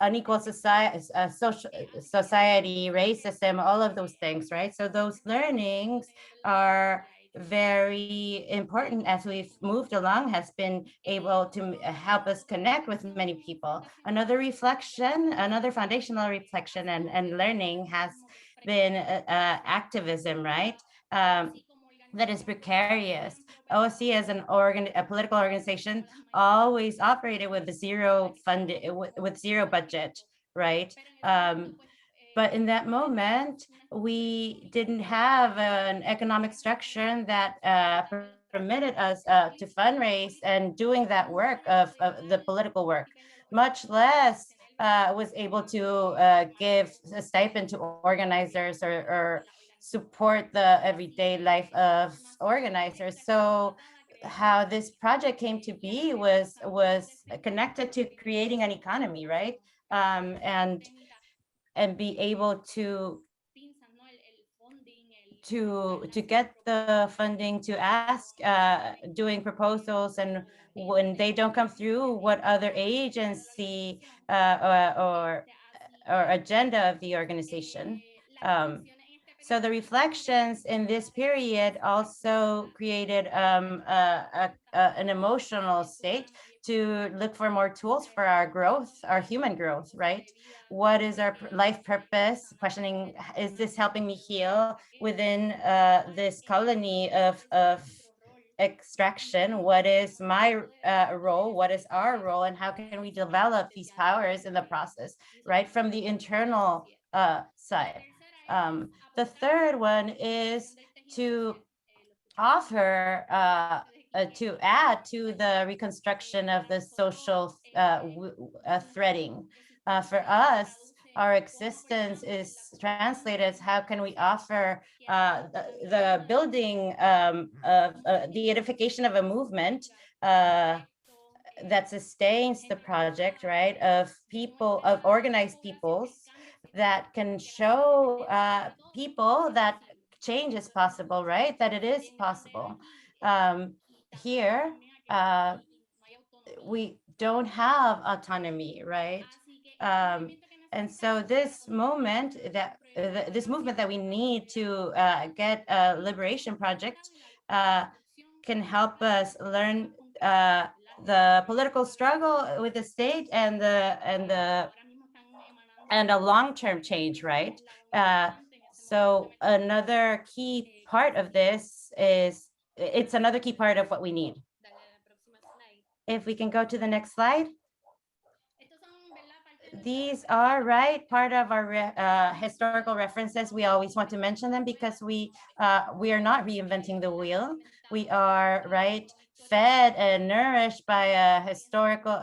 Unequal society, racism, all of those things, right? So those learnings are very important as we've moved along, has been able to help us connect with many people. Another reflection, another foundational reflection and learning has been activism, right? That is precarious. OSC as a political organization always operated with zero with zero budget, right? But in that moment, we didn't have an economic structure that permitted us to fundraise and doing that work of the political work, much less was able to give a stipend to organizers or support the everyday life of organizers. So how this project came to be was connected to creating an economy, right? And be able to get the funding to ask, doing proposals, and when they don't come through, what other agency or agenda of the organization. So the reflections in this period also created an emotional state to look for more tools for our growth, our human growth, right? What is our life purpose? Questioning, is this helping me heal within this colony of extraction? What is my role? What is our role? And how can we develop these powers in the process, right? From the internal side. The third one is to offer, to add to the reconstruction of the social threading. For us, our existence is translated as how can we offer the building of the edification of a movement that sustains the project, right, of people, of organized peoples that can show people that change is possible, right? That it is possible. Here, we don't have autonomy, right? And so this moment that this movement that we need to get a liberation project can help us learn the political struggle with the state and a long-term change, right? So another key part of this is, it's another key part of what we need. If we can go to the next slide. These are, right, part of our historical references. We always want to mention them because we are not reinventing the wheel. We are, right, fed and nourished by a historical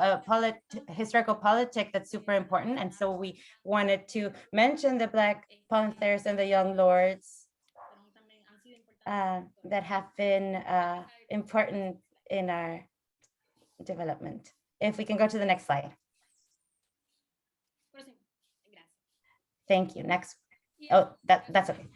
politic that's super important. And so we wanted to mention the Black Panthers and the Young Lords that have been important in our development. If we can go to the next slide. Thank you. Next. Oh, that's okay.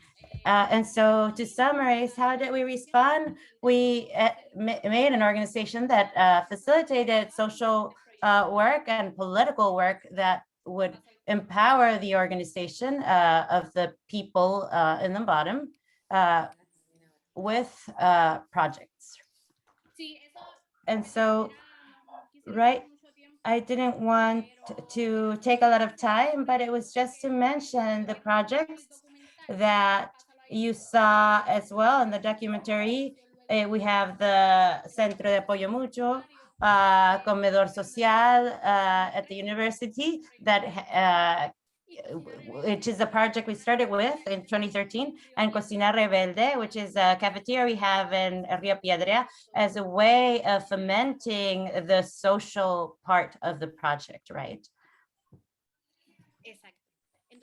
And so to summarize, how did we respond? We made an organization that facilitated social work and political work that would empower the organization of the people in the bottom with projects. And so, right, I didn't want to take a lot of time, but it was just to mention the projects that you saw as well in the documentary. We have the Centro de Apoyo Mutuo, Comedor Social at the university that which is a project we started with in 2013, and Cocina Rebelde, which is a cafeteria we have in Rio Piedra as a way of fomenting the social part of the project, right?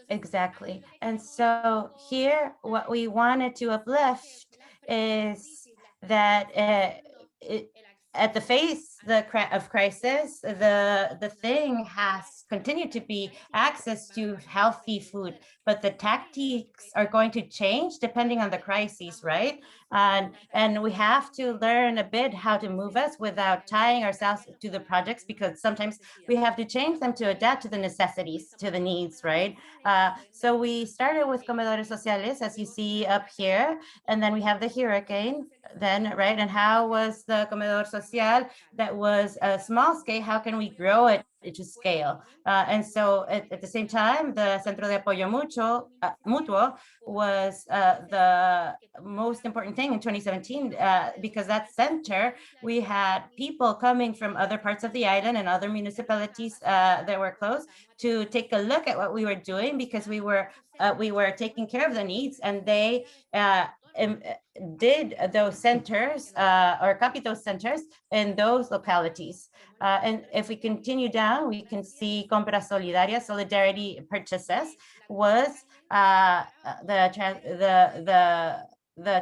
Exactly. And so here, what we wanted to uplift is that at the face of crisis, the thing has continued to be access to healthy food, but the tactics are going to change depending on the crises, right? And we have to learn a bit how to move us without tying ourselves to the projects, because sometimes we have to change them to adapt to the necessities, to the needs, right? So we started with Comedores Sociales, as you see up here, and then we have the hurricane then, right? And how was the Comedor Social that was a small scale, how can we grow it to scale? And so at the same time, the Centro de Apoyo Mutuo was the most important thing in 2017, because that center, we had people coming from other parts of the island and other municipalities that were close to take a look at what we were doing, because we were taking care of the needs, and they did those centers or copied those centers in those localities. And if we continue down, we can see Compra Solidaria, solidarity purchases, was the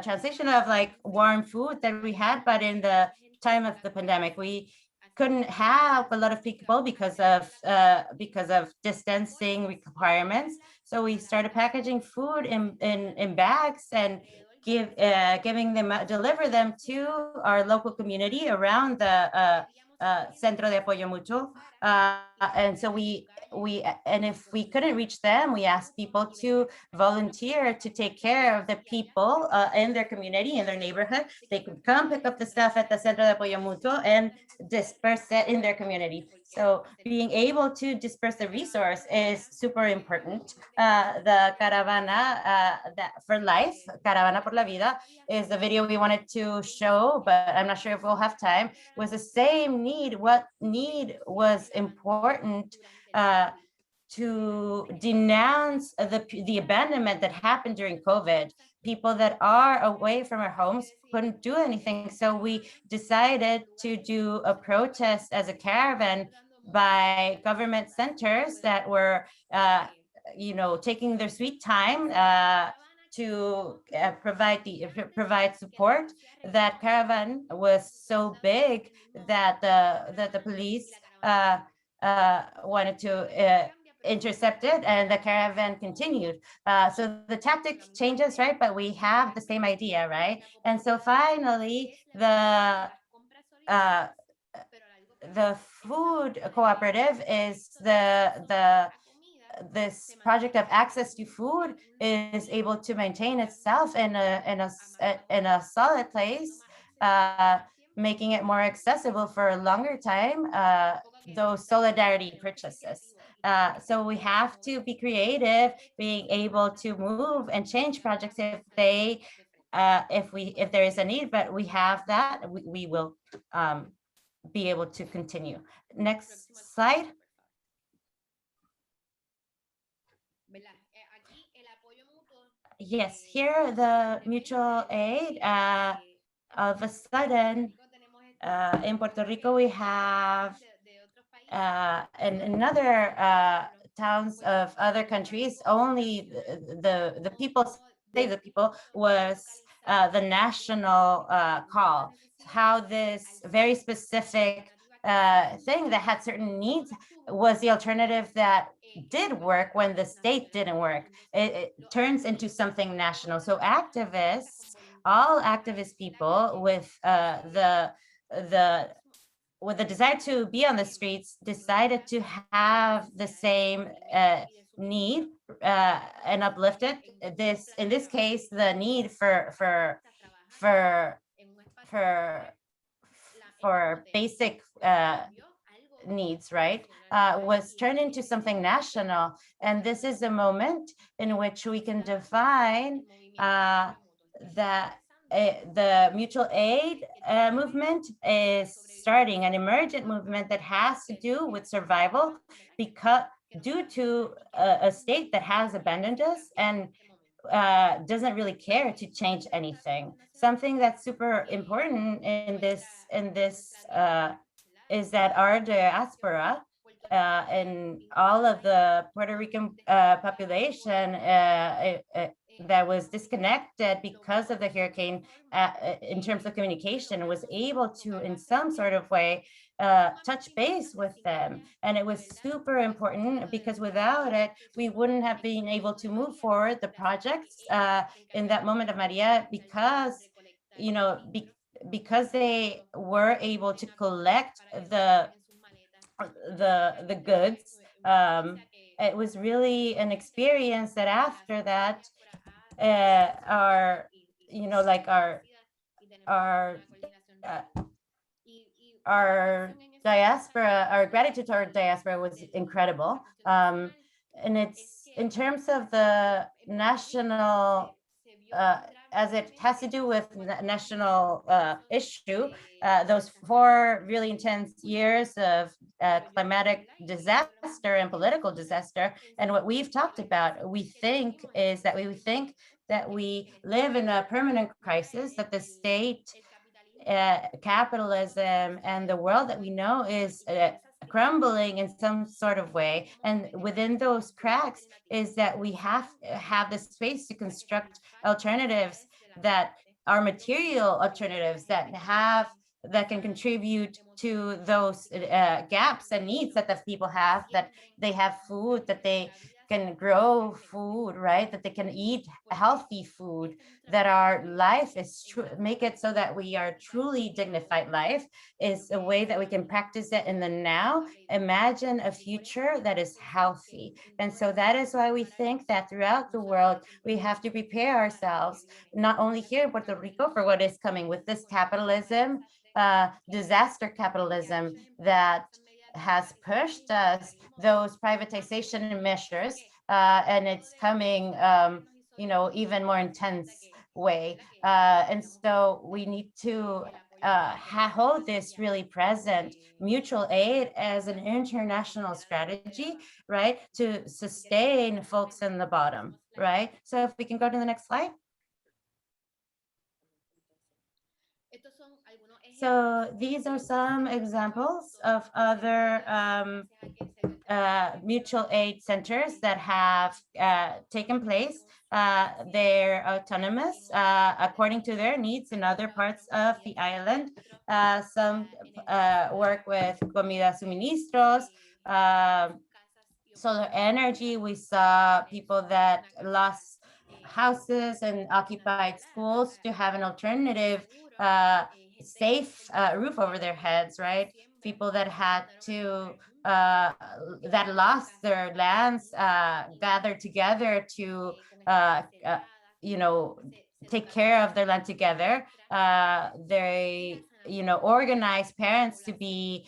translation of like warm food that we had, but in the time of the pandemic, we couldn't have a lot of people because of distancing requirements. So we started packaging food in bags and deliver them to our local community around the Centro de Apoyo Mutuo. And so and if we couldn't reach them, we asked people to volunteer to take care of the people in their community, in their neighborhood. They could come pick up the stuff at the Centro de Apoyo Mutuo and disperse it in their community. So being able to disperse the resource is super important. The Caravana for Life, Caravana por la Vida, is the video we wanted to show, but I'm not sure if we'll have time. It was the same need. What need was important to denounce the abandonment that happened during COVID. People that are away from our homes couldn't do anything. So we decided to do a protest as a caravan by government centers that were, taking their sweet time to provide support. That caravan was so big that the police wanted to intercept it, and the caravan continued. So the tactic changes, right? But we have the same idea, right? And so finally, the food cooperative is this project of access to food is able to maintain itself in a solid place, making it more accessible for a longer time, those solidarity purchases. So we have to be creative, being able to move and change projects if there is a need, but we have that, we will be able to continue. Next slide. Yes, here the mutual aid, of a sudden, in Puerto Rico, we have in other towns of other countries, only the people say the people was the national call. How this very specific thing that had certain needs was the alternative that did work when the state didn't work. It turns into something national. So activists, all activist people with the desire to be on the streets, decided to have the same need and uplift it. In this case, the need for basic needs, right, was turned into something national. And this is a moment in which we can define that the mutual aid movement is starting an emergent movement that has to do with survival, because due to a state that has abandoned us and doesn't really care to change anything. Something that's super important in this is that our diaspora and all of the Puerto Rican population that was disconnected because of the hurricane in terms of communication was able to, in some sort of way, touch base with them. And it was super important, because without it, we wouldn't have been able to move forward the projects in that moment of Maria, because because they were able to collect the goods, it was really an experience that after that, our like our uh, our diaspora, our gratitude to our diaspora was incredible. And it's in terms of the national, as it has to do with national issue, those 4 really intense years of climatic disaster and political disaster. And what we've talked about, we think that we live in a permanent crisis, that the state, capitalism, and the world that we know is crumbling in some sort of way. And within those cracks is that we have the space to construct alternatives that are material alternatives that can contribute to those gaps and needs that the people have, that they have food, that they can grow food, right? That they can eat healthy food, that our life is make it so that we are truly dignified life, is a way that we can practice it in the now. Imagine a future that is healthy. And so that is why we think that throughout the world, we have to prepare ourselves, not only here in Puerto Rico, for what is coming with this capitalism, disaster capitalism that has pushed us those privatization measures, and it's coming, even more intense way. And so we need to hold this really present, mutual aid as an international strategy, right, to sustain folks in the bottom, right? So if we can go to the next slide. So these are some examples of other mutual aid centers that have taken place. They're autonomous according to their needs in other parts of the island. Some work with comida suministros, solar energy. We saw people that lost houses and occupied schools to have an alternative safe roof over their heads, right? People that had to that lost their lands, gathered together to take care of their land together. They organize parents to be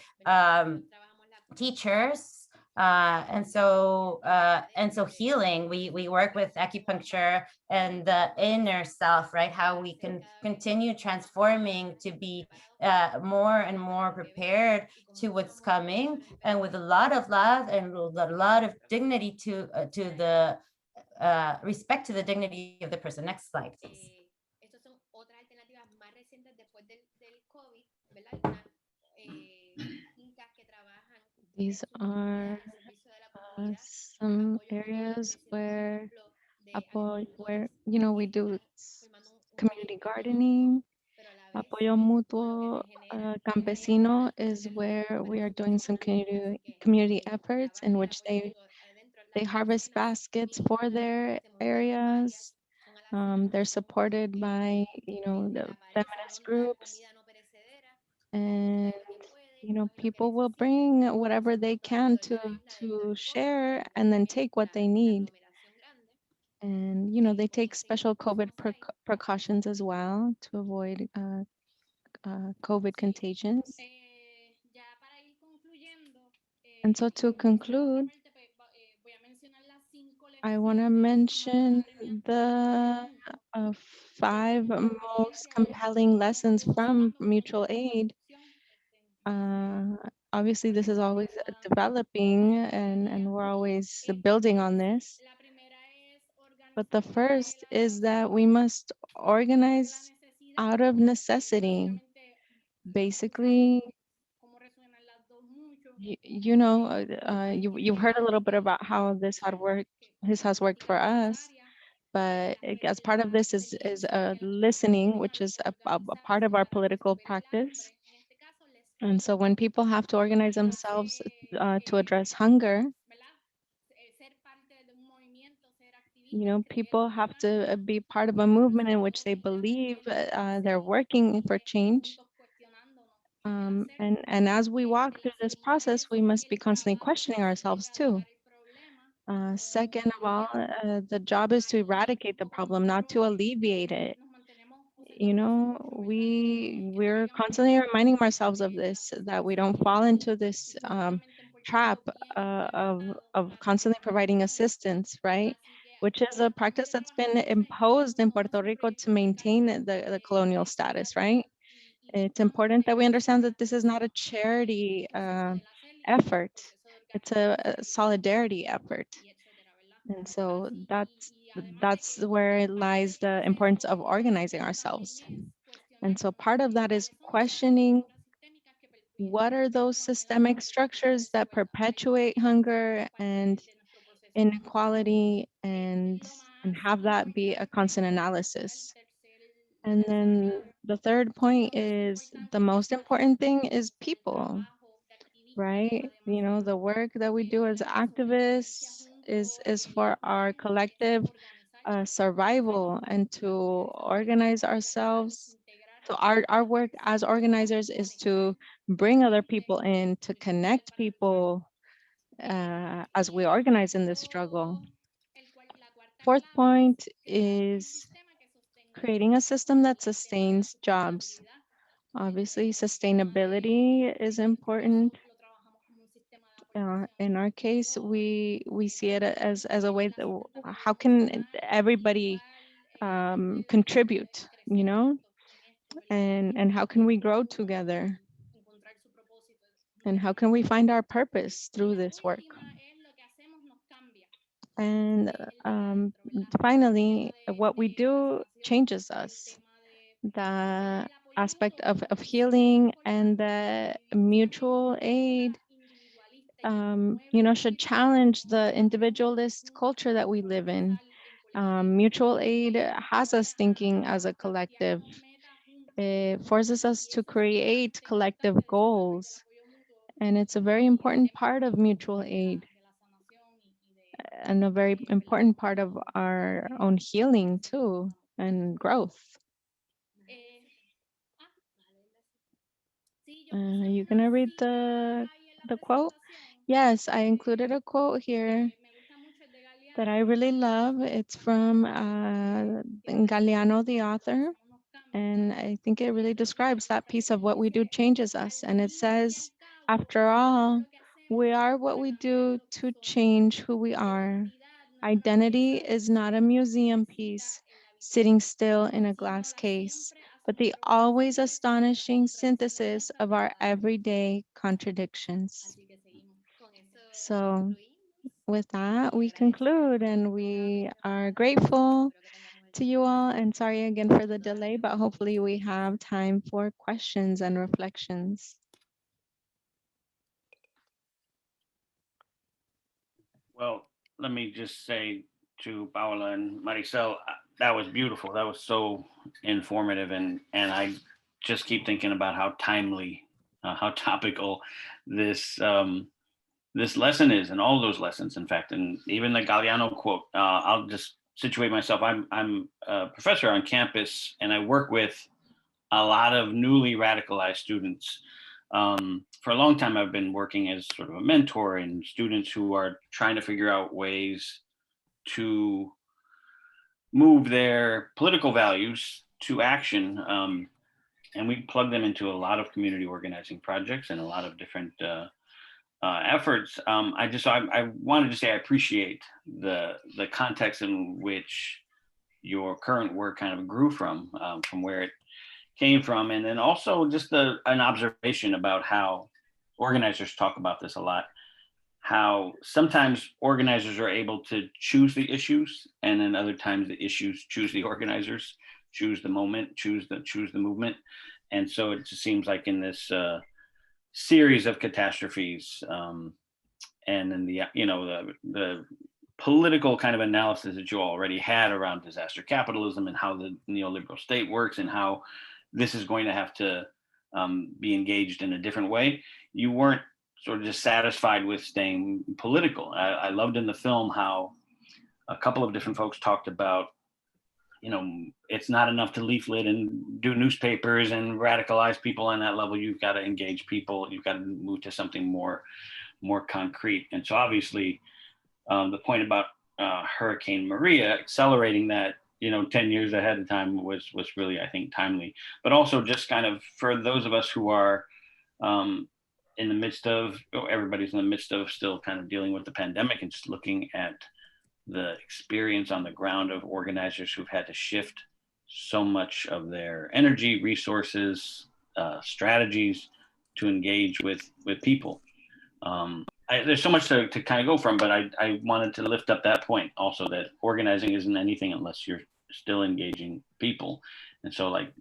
teachers, and so healing. We work with acupuncture and the inner self, right? How we can continue transforming to be more and more prepared to what's coming, and with a lot of love and a lot of dignity to the respect to the dignity of the person. Next slide, please. These are some areas where we do community gardening. Apoyo Mutuo Campesino is where we are doing some community efforts in which they harvest baskets for their areas. They're supported by the feminist groups, and people will bring whatever they can to share and then take what they need. And they take special COVID precautions as well to avoid COVID contagions. And so to conclude, I want to mention the 5 most compelling lessons from mutual aid. Obviously, this is always developing, and we're always building on this. But the first is that we must organize out of necessity. Basically, you've heard a little bit about how this has worked for us, but as part of this is listening, which is a part of our political practice. And so when people have to organize themselves to address hunger, people have to be part of a movement in which they believe they're working for change. And as we walk through this process, we must be constantly questioning ourselves too. Second of all, the job is to eradicate the problem, not to alleviate it. We're constantly reminding ourselves of this, that we don't fall into this trap of constantly providing assistance, right? Which is a practice that's been imposed in Puerto Rico to maintain the colonial status, right? It's important that we understand that this is not a charity effort. It's a solidarity effort. And so that's where lies the importance of organizing ourselves. And so part of that is questioning what are those systemic structures that perpetuate hunger and inequality, and have that be a constant analysis. And then the third point is the most important thing is people, right? The work that we do as activists is for our collective survival, and to organize ourselves. So our work as organizers is to bring other people in, to connect people as we organize in this struggle. Fourth point is creating a system that sustains jobs. Obviously, sustainability is important. In our case, we see it as a way that how can everybody contribute, and how can we grow together, and how can we find our purpose through this work. And finally, what we do changes us. The aspect of healing and the mutual aid, should challenge the individualist culture that we live in. Mutual aid has us thinking as a collective. It forces us to create collective goals. And it's a very important part of mutual aid, and a very important part of our own healing too, and growth. Are you gonna read the quote? Yes, I included a quote here that I really love. It's from Galeano, the author, and I think it really describes that piece of what we do changes us. And it says, after all, we are what we do to change who we are. Identity is not a museum piece sitting still in a glass case, but the always astonishing synthesis of our everyday contradictions. So with that, we conclude, and we are grateful to you all, and sorry again for the delay, but hopefully we have time for questions and reflections. Well, let me just say to Paola and Marisel, that was beautiful. That was so informative, and I just keep thinking about how timely, how topical this this lesson is, and all those lessons, in fact, and even the Galeano quote. I'll just situate myself. I'm a professor on campus, and I work with a lot of newly radicalized students. For a long time, I've been working as sort of a mentor in students who are trying to figure out ways to move their political values to action. And we plug them into a lot of community organizing projects and a lot of different efforts. I wanted to say I appreciate the context in which your current work kind of grew from where it came from, and then also just an observation about how organizers talk about this a lot, how sometimes organizers are able to choose the issues, and then other times the issues choose the organizers, choose the moment, choose the movement. And so it just seems like in this series of catastrophes, and then the political kind of analysis that you already had around disaster capitalism and how the neoliberal state works and how this is going to have to be engaged in a different way, you weren't sort of just satisfied with staying political. I loved in the film how a couple of different folks talked about, it's not enough to leaflet and do newspapers and radicalize people on that level. You've got to engage people. You've got to move to something more concrete. And so obviously the point about Hurricane Maria accelerating that, 10 years ahead of time was really, I think, timely. But also just kind of for those of us who are in the midst of, everybody's in the midst of still kind of dealing with the pandemic and just looking at the experience on the ground of organizers who've had to shift so much of their energy, resources, strategies to engage with people. There's so much to kind of go from, but I wanted to lift up that point also, that organizing isn't anything unless you're still engaging people. And so like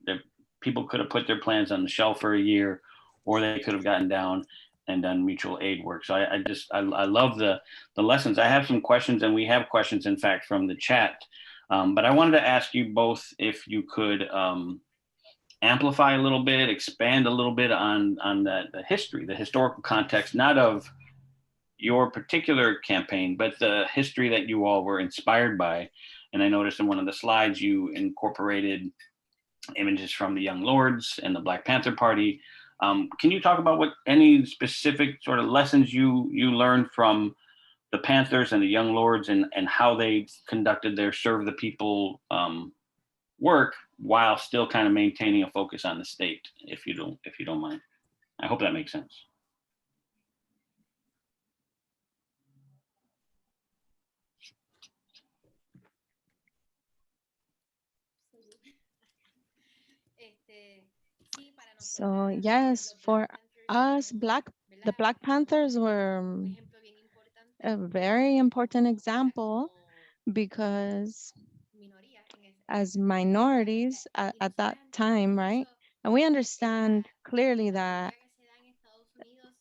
people could have put their plans on the shelf for a year, or they could have gotten down and done mutual aid work. So I love the lessons. I have some questions, and we have questions, in fact, from the chat. But I wanted to ask you both if you could amplify a little bit, expand a little bit on the history, the historical context, not of your particular campaign, but the history that you all were inspired by. And I noticed in one of the slides you incorporated images from the Young Lords and the Black Panther Party. Can you talk about any specific sort of lessons you learned from the Panthers and the Young Lords, and how they conducted their serve the people work while still kind of maintaining a focus on the state, if you don't mind? I hope that makes sense. So yes, for us, the Black Panthers were a very important example, because as minorities at that time, right? And we understand clearly that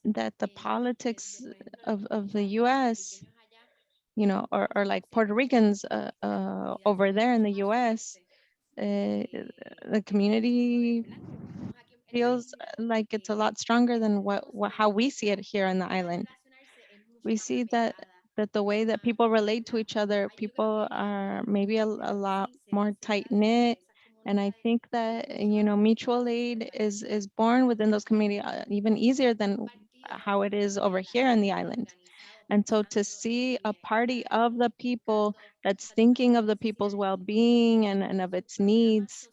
the politics of the US, or like Puerto Ricans over there in the US, the community feels like it's a lot stronger than how we see it here on the island. We see that the way that people relate to each other, people are maybe a lot more tight knit. And I think that, mutual aid is born within those communities even easier than how it is over here on the island. And so to see a party of the people that's thinking of the people's well-being and of its needs,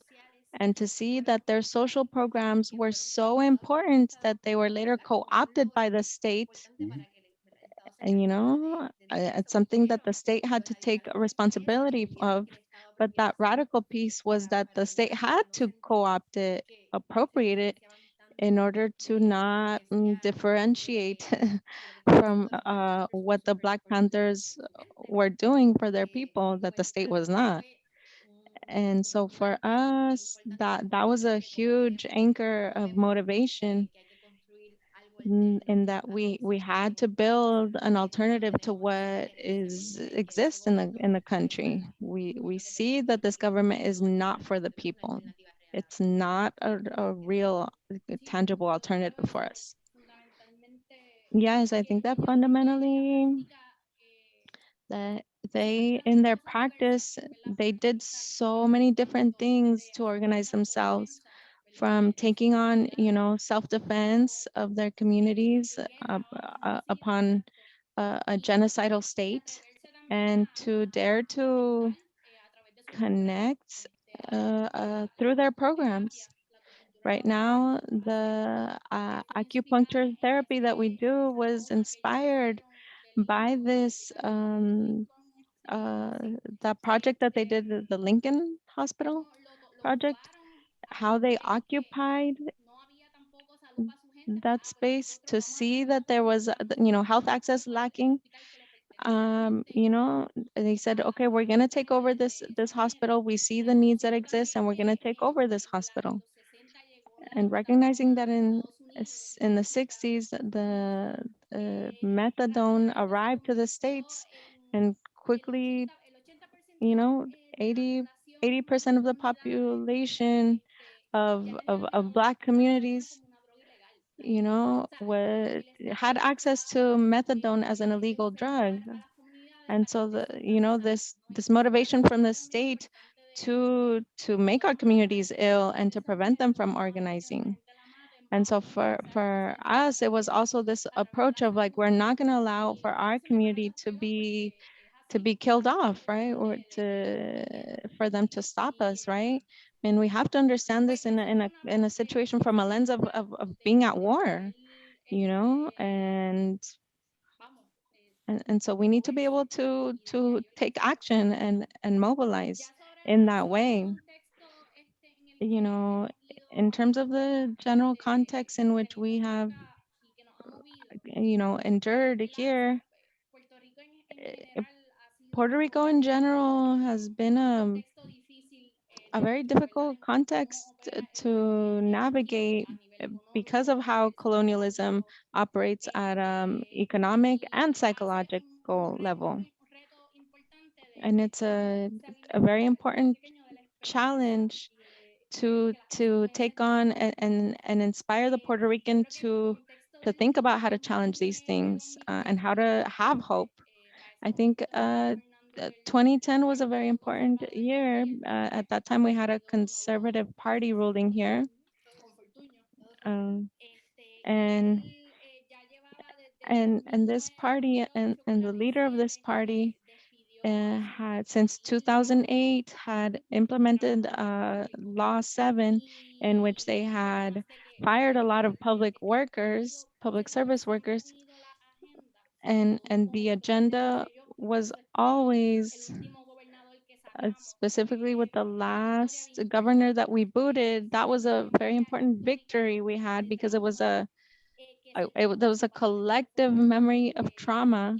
and to see that their social programs were so important that they were later co-opted by the state. And, it's something that the state had to take a responsibility of. But that radical piece was that the state had to co-opt it, appropriate it, in order to not differentiate from what the Black Panthers were doing for their people, that the state was not. And so for us, that was a huge anchor of motivation, in that we had to build an alternative to what exists in the country. We see that this government is not for the people. It's not a real tangible alternative for us. Yes, I think that fundamentally that they, in their practice, they did so many different things to organize themselves, from taking on, self-defense of their communities upon a genocidal state, and to dare to connect through their programs. Right now, the acupuncture therapy that we do was inspired by this the project that they did, the Lincoln Hospital project, how they occupied that space to see that there was, health access lacking. They said, okay, we're going to take over this hospital. We see the needs that exist, and we're going to take over this hospital. And recognizing that in the 60s, the methadone arrived to the States, and quickly, 80% of the population of Black communities, had access to methadone as an illegal drug. And so this motivation from the state to make our communities ill and to prevent them from organizing. And so for us, it was also this approach of like, we're not going to allow for our community to be killed off, right? Or for them to stop us, right? And we have to understand this in a situation from a lens of being at war, you know, and so we need to be able to take action and mobilize in that way. You know, in terms of the general context in which we have, you know, endured here, Puerto Rico in general has been a very difficult context to navigate because of how colonialism operates at economic and psychological level. And it's a very important challenge to take on and inspire the Puerto Rican to think about how to challenge these things and how to have hope. I think 2010 was a very important year. At that time, we had a conservative party ruling here. And this party and the leader of this party had since 2008 had implemented Law 7, in which they had fired a lot of public service workers, and the agenda was always specifically with the last governor that we booted. That was a very important victory we had, because it was there was a collective memory of trauma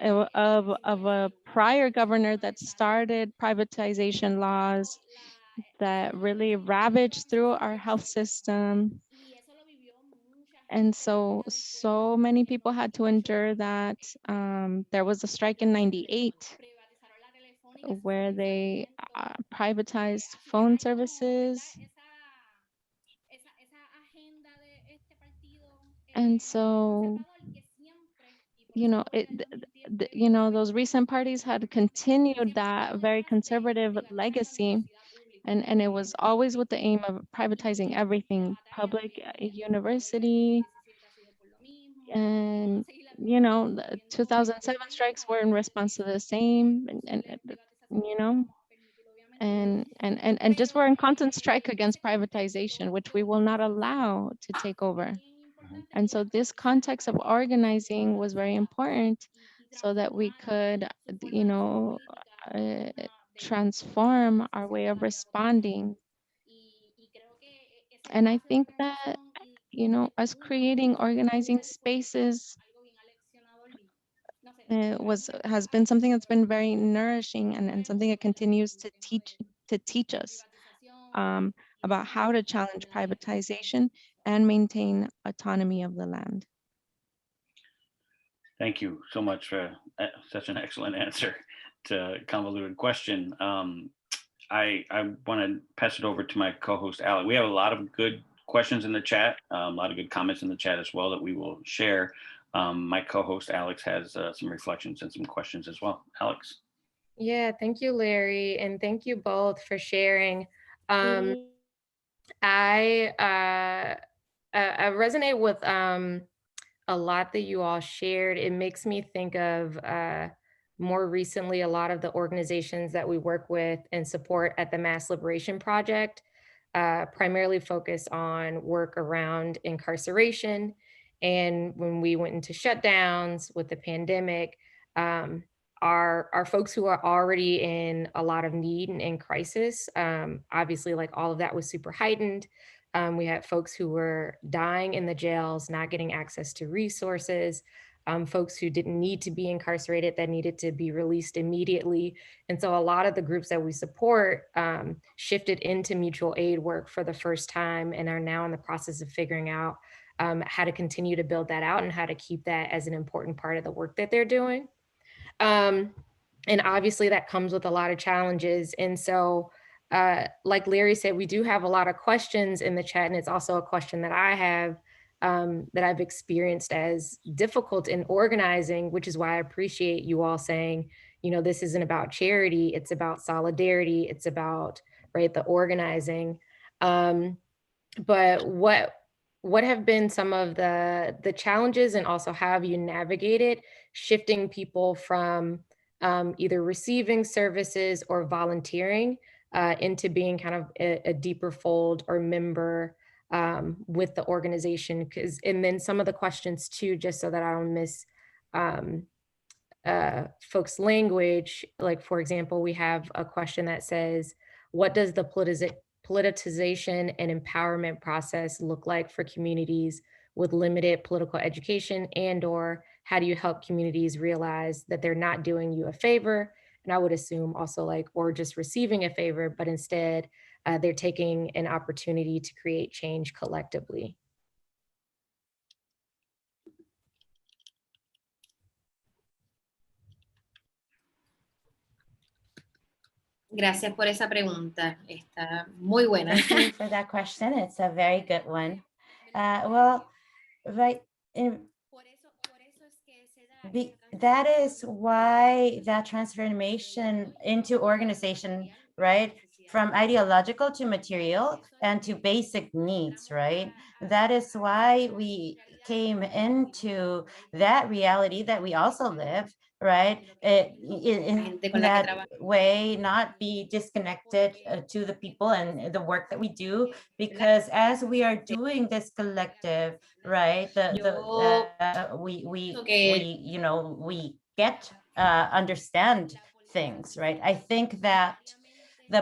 of a prior governor that started privatization laws that really ravaged through our health system. And so many people had to endure that. There was a strike in 98 where they privatized phone services. And so, you know, you know, those recent parties had continued that very conservative legacy, and it was always with the aim of privatizing everything, public university. And, you know, the 2007 strikes were in response to the same, and you know, and just we're in constant strike against privatization, which we will not allow to take over. And so this context of organizing was very important, so that we could, you know, transform our way of responding. And I think that, you know, us creating organizing spaces has been something that's been very nourishing, and something that continues to teach us about how to challenge privatization and maintain autonomy of the land. Thank you so much for such an excellent answer to a convoluted question. I want to pass it over to my co-host, Alex. We have a lot of good questions in the chat, a lot of good comments in the chat as well that we will share. My co-host, Alex, has some reflections and some questions as well. Alex. Yeah, thank you, Larry. And thank you both for sharing. I resonate with a lot that you all shared. It makes me think of more recently a lot of the organizations that we work with and support at the Mass Liberation Project, primarily focus on work around incarceration. And when we went into shutdowns with the pandemic, our folks who are already in a lot of need and in crisis, obviously, like, all of that was super heightened. We had folks who were dying in the jails, not getting access to resources, folks who didn't need to be incarcerated that needed to be released immediately. And so a lot of the groups that we support shifted into mutual aid work for the first time, and are now in the process of figuring out how to continue to build that out and how to keep that as an important part of the work that they're doing. And obviously that comes with a lot of challenges. And so, like Larry said, we do have a lot of questions in the chat, and it's also a question that I have that I've experienced as difficult in organizing, which is why I appreciate you all saying, you know, this isn't about charity, it's about solidarity, it's about, right, the organizing. But what have been some of the challenges, and also how have you navigated shifting people from either receiving services or volunteering into being kind of a deeper fold or member with the organization? Because, and then some of the questions too, just so that I don't miss um, folks' language. Like, for example, we have a question that says, what does the politicization and empowerment process look like for communities with limited political education, and or how do you help communities realize that they're not doing you a favor? And I would assume also like, or just receiving a favor, but instead they're taking an opportunity to create change collectively. Gracias por esa pregunta. Está muy buena. Thank you for that question. It's a very good one. Well, right. That is why that transformation into organization, right, from ideological to material and to basic needs, right? That is why we came into that reality that we also live, right? In that way, not be disconnected to the people and the work that we do, because as we are doing this collective, right, we you know, we get understand things, right? I think that the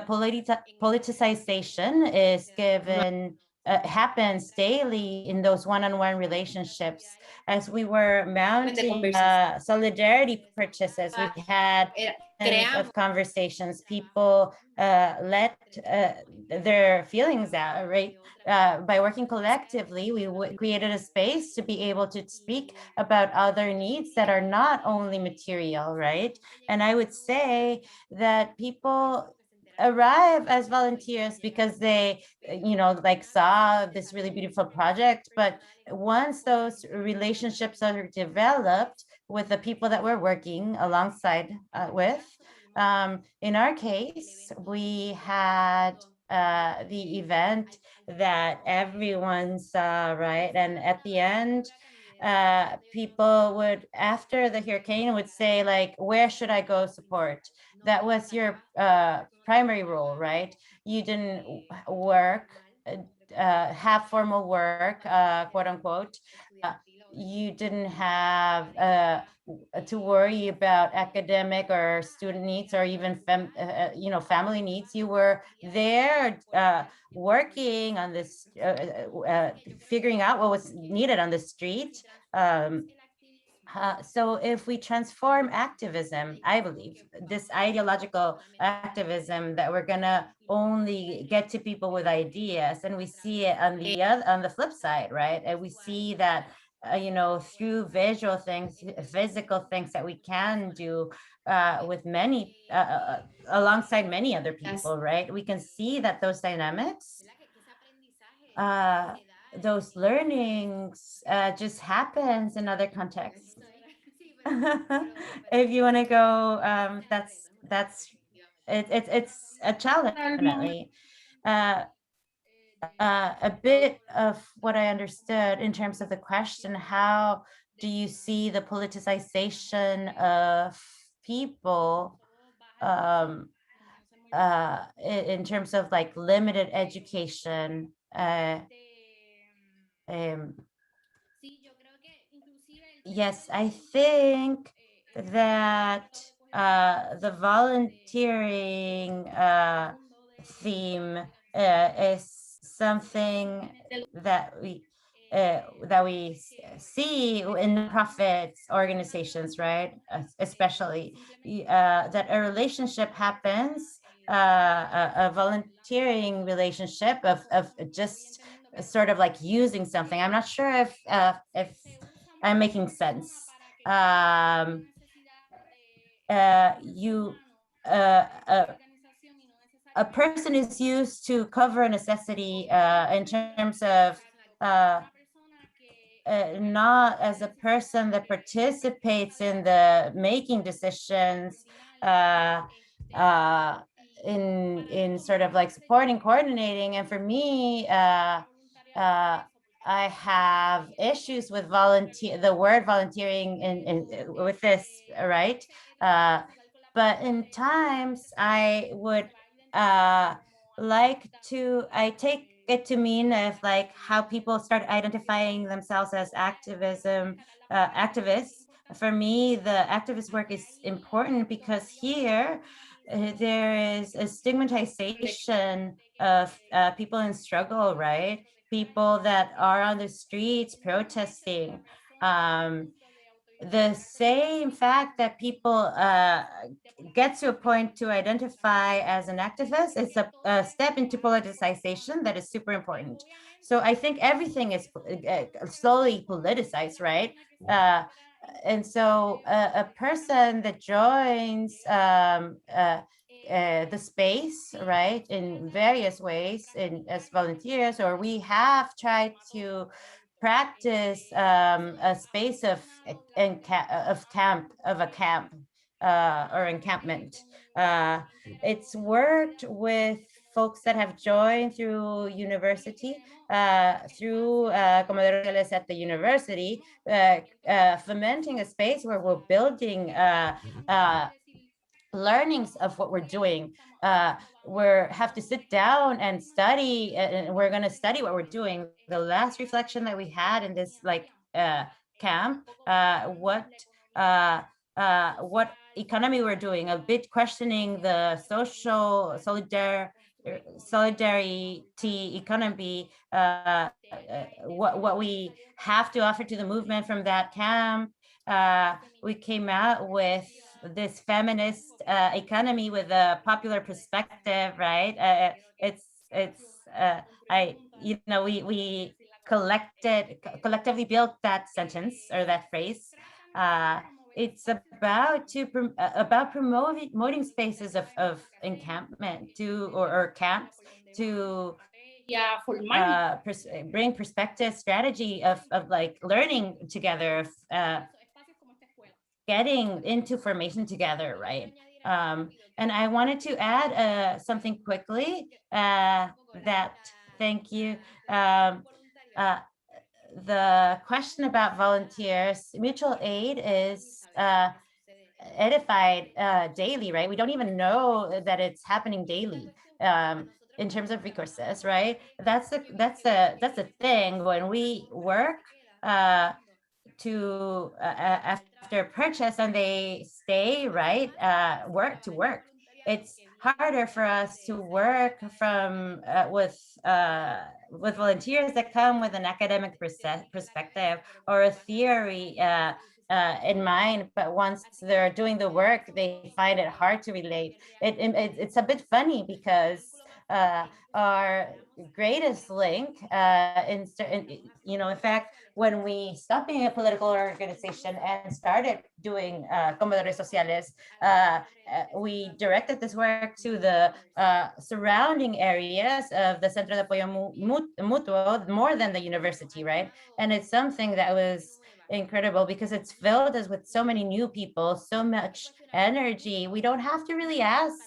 politicization is given happens daily in those one-on-one relationships. As we were mounting solidarity purchases, we had of conversations. People let their feelings out, right? By working collectively, we created a space to be able to speak about other needs that are not only material, right? And I would say that people arrive as volunteers because they, you know, like saw this really beautiful project, but once those relationships are developed with the people that we're working alongside with, in our case, we had the event that everyone saw, right? And at the end, people would, after the hurricane, would say like, where should I go support? That was your primary role, right? You didn't work, have formal work, quote unquote. You didn't have to worry about academic or student needs, or even you know, family needs. You were there working on this, figuring out what was needed on the street. So if we transform activism, I believe this ideological activism that we're gonna only get to people with ideas, and we see it on the flip side, right? And we see that you know, through visual things, physical things that we can do with many alongside many other people, right? We can see that those dynamics, those learnings just happens in other contexts. If you want to go, it's a challenge, definitely. A bit of what I understood in terms of the question, how do you see the politicization of people in terms of like limited education? Yes, I think that the volunteering theme is something that we see in profits organizations, right? Especially that a relationship happens, a volunteering relationship of just sort of like using something. I'm not sure if I'm making sense. A person is used to cover a necessity in terms of not as a person that participates in the making decisions, in sort of like supporting, coordinating. And for me, I have issues with the word volunteering with this, right? But in times I would I take it to mean of like how people start identifying themselves as activists. For me, the activist work is important because here there is a stigmatization of people in struggle, right? People that are on the streets protesting. The same fact that people get to a point to identify as an activist is a step into politicization that is super important. So I think everything is slowly politicized, right? And so a person that joins the space, right, in various ways, as volunteers, or we have tried to practice a space of a camp or encampment. It's worked with folks that have joined through university, through Comedores at the university, fomenting a space where we're building learnings of what we're doing. We have to sit down and study, and we're going to study what we're doing. The last reflection that we had in this camp, what economy we're doing, a bit questioning the social solidarity economy, what we have to offer to the movement from that camp. We came out with this feminist economy with a popular perspective, right? We collectively built that sentence or that phrase. It's about promoting spaces of encampment or camps to bring perspective, strategy of like learning together, getting into formation together, right? And I wanted to add something quickly thank you. The question about volunteers, mutual aid is edified daily, right? We don't even know that it's happening daily. In terms of resources, right? That's the thing when we work after purchase and they stay, right? Work. It's harder for us to work with volunteers that come with an academic perspective or a theory in mind, but once they're doing the work, they find it hard to relate. It's a bit funny because our greatest link in fact, when we stopped being a political organization and started doing Comedores Sociales, we directed this work to the surrounding areas of the Centro de Apoyo Mutuo more than the university, right? And it's something that was incredible because it's filled us with so many new people, so much energy. We don't have to really ask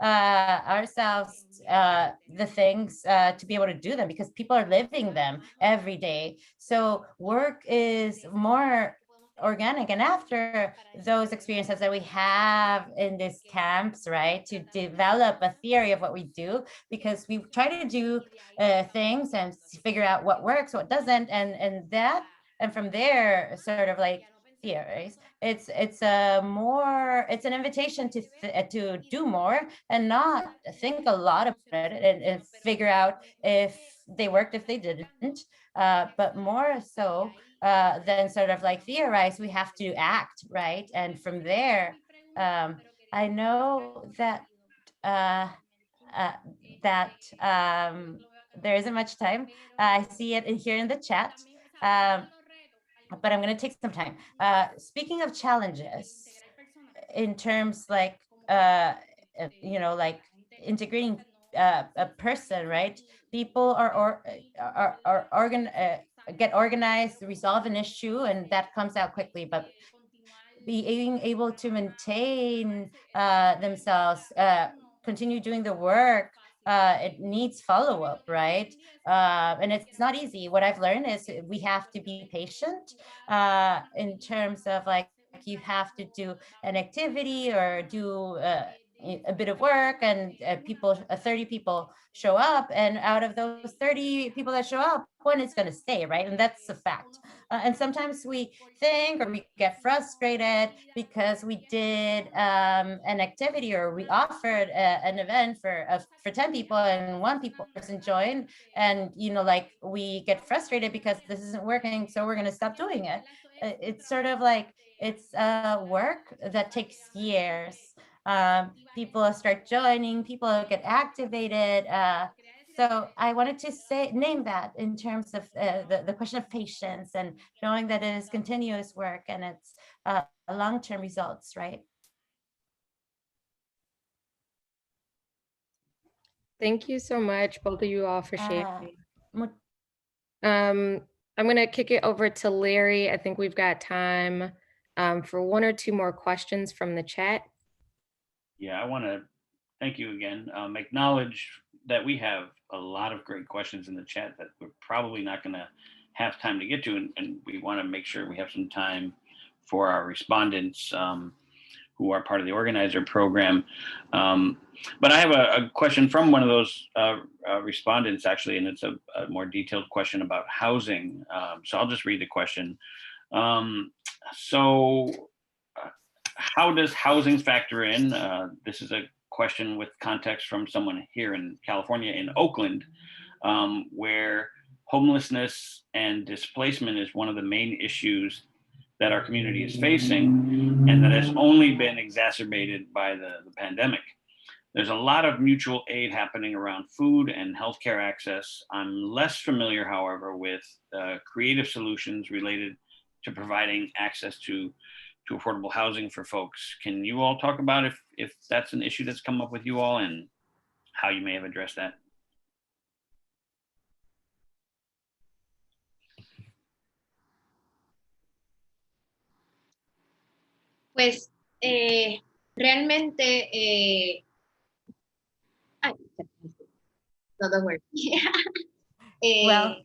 ourselves the things to be able to do them because people are living them every day. So work is more organic. And after those experiences that we have in these camps, right, to develop a theory of what we do, because we try to do things and figure out what works, what doesn't, and from there sort of like theories. It's an invitation to do more and not think a lot about it and figure out if they worked, if they didn't, but more so than sort of like theorize, we have to act, right? And from there, I know that there isn't much time. I see it here in the chat. But I'm going to take some time. Speaking of challenges, in terms like, like integrating a person, right? People are get organized, resolve an issue, and that comes out quickly. But being able to maintain themselves, continue doing the work, it needs follow-up, right? And it's not easy. What I've learned is we have to be patient in terms of like you have to do an activity or do a bit of work, and 30 people show up, and out of those 30 people that show up, one is going to stay, right? And that's a fact. And sometimes we think or we get frustrated because we did an activity or we offered an event for 10 people and one person joined, and like we get frustrated because this isn't working, so we're going to stop doing it. It's sort of like it's work that takes years. People start joining, people get activated. So I wanted to name that in terms of the question of patience and knowing that it is continuous work and it's long-term results, right? Thank you so much, both of you all, for sharing. I'm going to kick it over to Larry. I think we've got time for one or two more questions from the chat. Yeah, I want to thank you again. Acknowledge that we have a lot of great questions in the chat that we're probably not going to have time to get to, and we want to make sure we have some time for our respondents who are part of the organizer program. But I have a question from one of those respondents, actually, and it's a more detailed question about housing. So I'll just read the question. How does housing factor in? This is a question with context from someone here in California, in Oakland, where homelessness and displacement is one of the main issues that our community is facing, and that has only been exacerbated by the pandemic. There's a lot of mutual aid happening around food and healthcare access. I'm less familiar, however, with creative solutions related to providing access to affordable housing for folks. Can you all talk about if that's an issue that's come up with you all and how you may have addressed that? Pues realmente, no, don't worry. Well,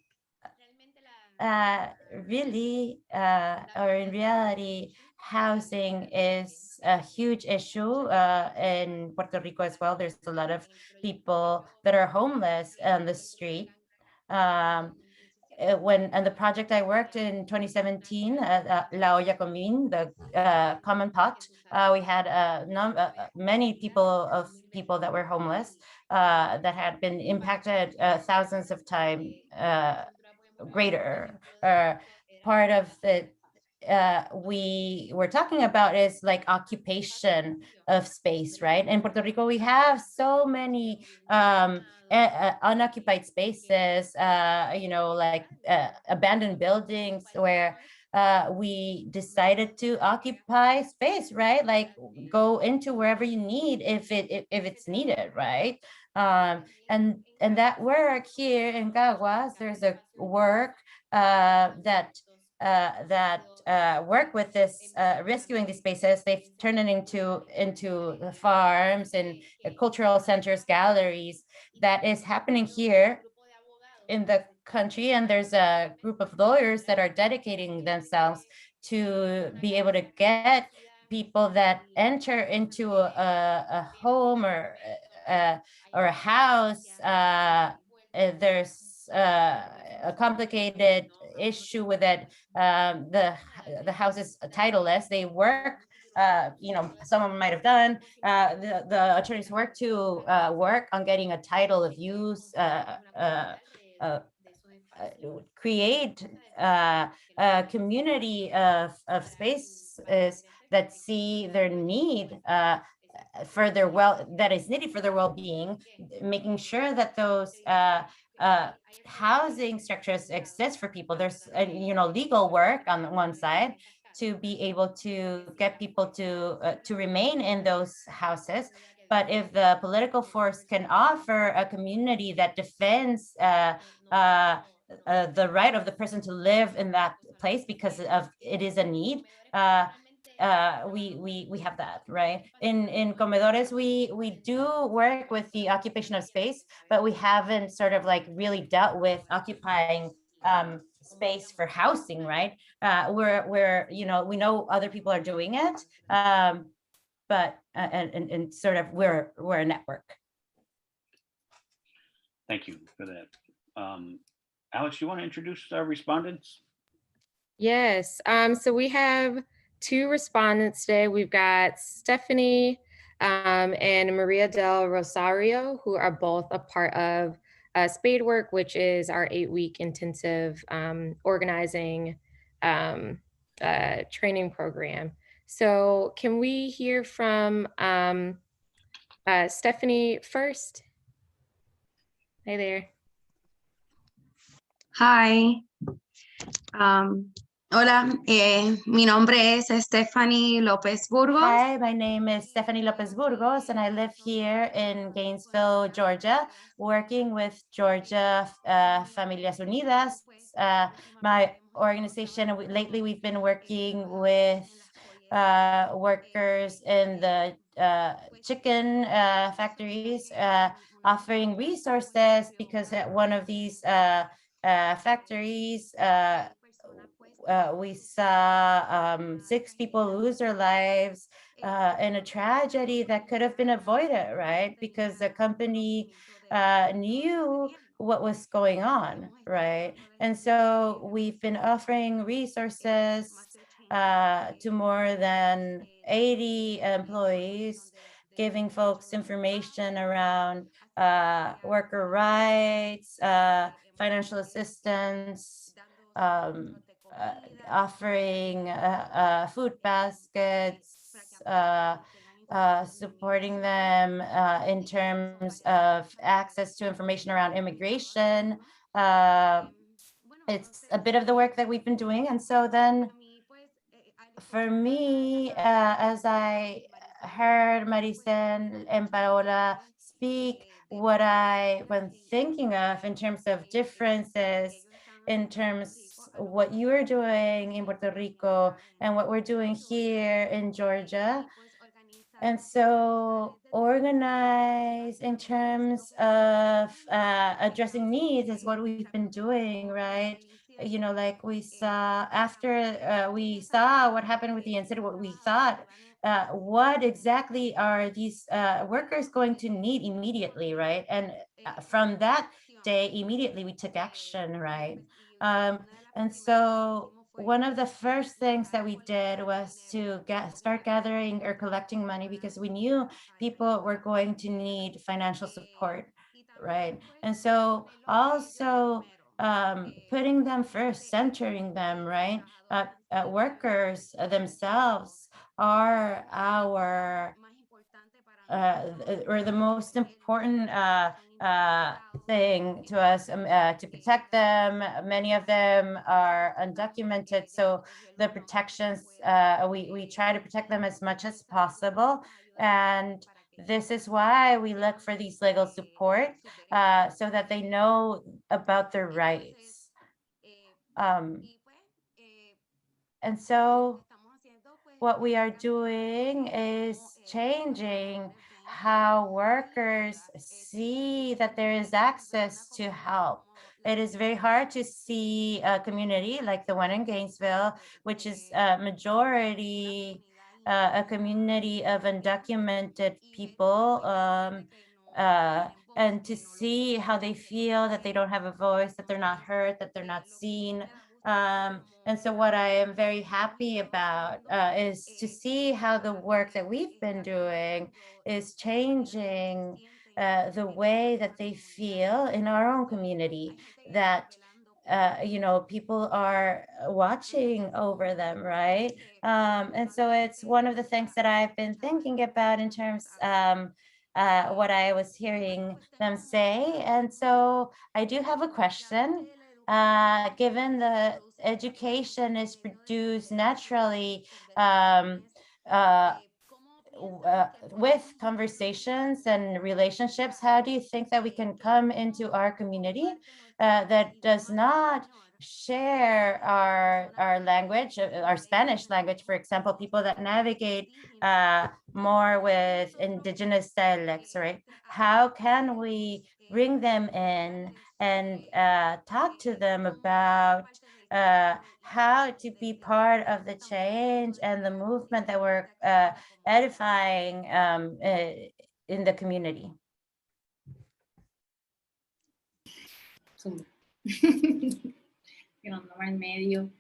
really, or in reality, housing is a huge issue in Puerto Rico as well. There's a lot of people that are homeless on the street. And the project I worked in 2017, La Olla Común, the common pot, we had many people that were homeless that had been impacted thousands of times greater. Part of the we were talking about is like occupation of space, right? In Puerto Rico, we have so many unoccupied spaces, like abandoned buildings where we decided to occupy space, right? Like go into wherever you need if it's needed, right? And that work here in Caguas, there's a work that work with this rescuing these spaces. They've turned it into farms and cultural centers, galleries. That is happening here in the country, and there's a group of lawyers that are dedicating themselves to be able to get people that enter into a home or a house. There's a complicated issue with it. The house is titleless. They work, some of them might have done. The attorneys work on getting a title of use, create a community of spaces that see their need for their that is needed for their well-being, making sure that those housing structures exist for people. There's legal work on one side to be able to get people to remain in those houses. But if the political force can offer a community that defends the right of the person to live in that place because of it is a need. We have that, right? In Comedores, we do work with the occupation of space, but we haven't sort of like really dealt with occupying space for housing, right? We're we know other people are doing it, but and sort of we're a network. Thank you for that. Alex, you want to introduce our respondents? Yes. So we have 2 respondents today. We've got Stephanie and Maria del Rosario, who are both a part of Spade Work, which is our 8-week intensive organizing training program. So can we hear from Stephanie first? Hey there. Hi. Hola, mi nombre es Stephanie López Burgos. Hi, my name is Stephanie Lopez Burgos, and I live here in Gainesville, Georgia, working with Georgia Familias Unidas. My organization, lately we've been working with workers in the chicken factories, offering resources because at one of these factories, we saw 6 people lose their lives in a tragedy that could have been avoided, right? Because the company knew what was going on, right? And so we've been offering resources to more than 80 employees, giving folks information around worker rights, financial assistance, offering food baskets, supporting them in terms of access to information around immigration. It's a bit of the work that we've been doing. And so then for me, as I heard Marisel and Paola speak, what I've been thinking of in terms of differences, in terms what you are doing in Puerto Rico and what we're doing here in Georgia. And so organize in terms of addressing needs is what we've been doing, right? Like we saw after we saw what happened with the incident, what we thought, what exactly are these workers going to need immediately, right? And from that day, immediately we took action, right? And so one of the first things that we did was to start gathering or collecting money because we knew people were going to need financial support, right? And so also putting them first, centering them, right? Workers themselves are our or the most important thing to us to protect them. Many of them are undocumented, so the protections, we try to protect them as much as possible. And this is why we look for these legal support so that they know about their rights. And so what we are doing is changing how workers see that there is access to help. It is very hard to see a community like the one in Gainesville, which is a majority, a community of undocumented people, and to see how they feel that they don't have a voice, that they're not heard, that they're not seen. And so what I am very happy about is to see how the work that we've been doing is changing the way that they feel in our own community, that people are watching over them, right? And so it's one of the things that I've been thinking about in terms what I was hearing them say. And so I do have a question. Given the education is produced naturally with conversations and relationships, how do you think that we can come into our community that does not share our language, our Spanish language, for example, people that navigate more with indigenous dialects, right? How can we bring them in and talk to them about how to be part of the change and the movement that we're edifying in the community? Tirándome al medio.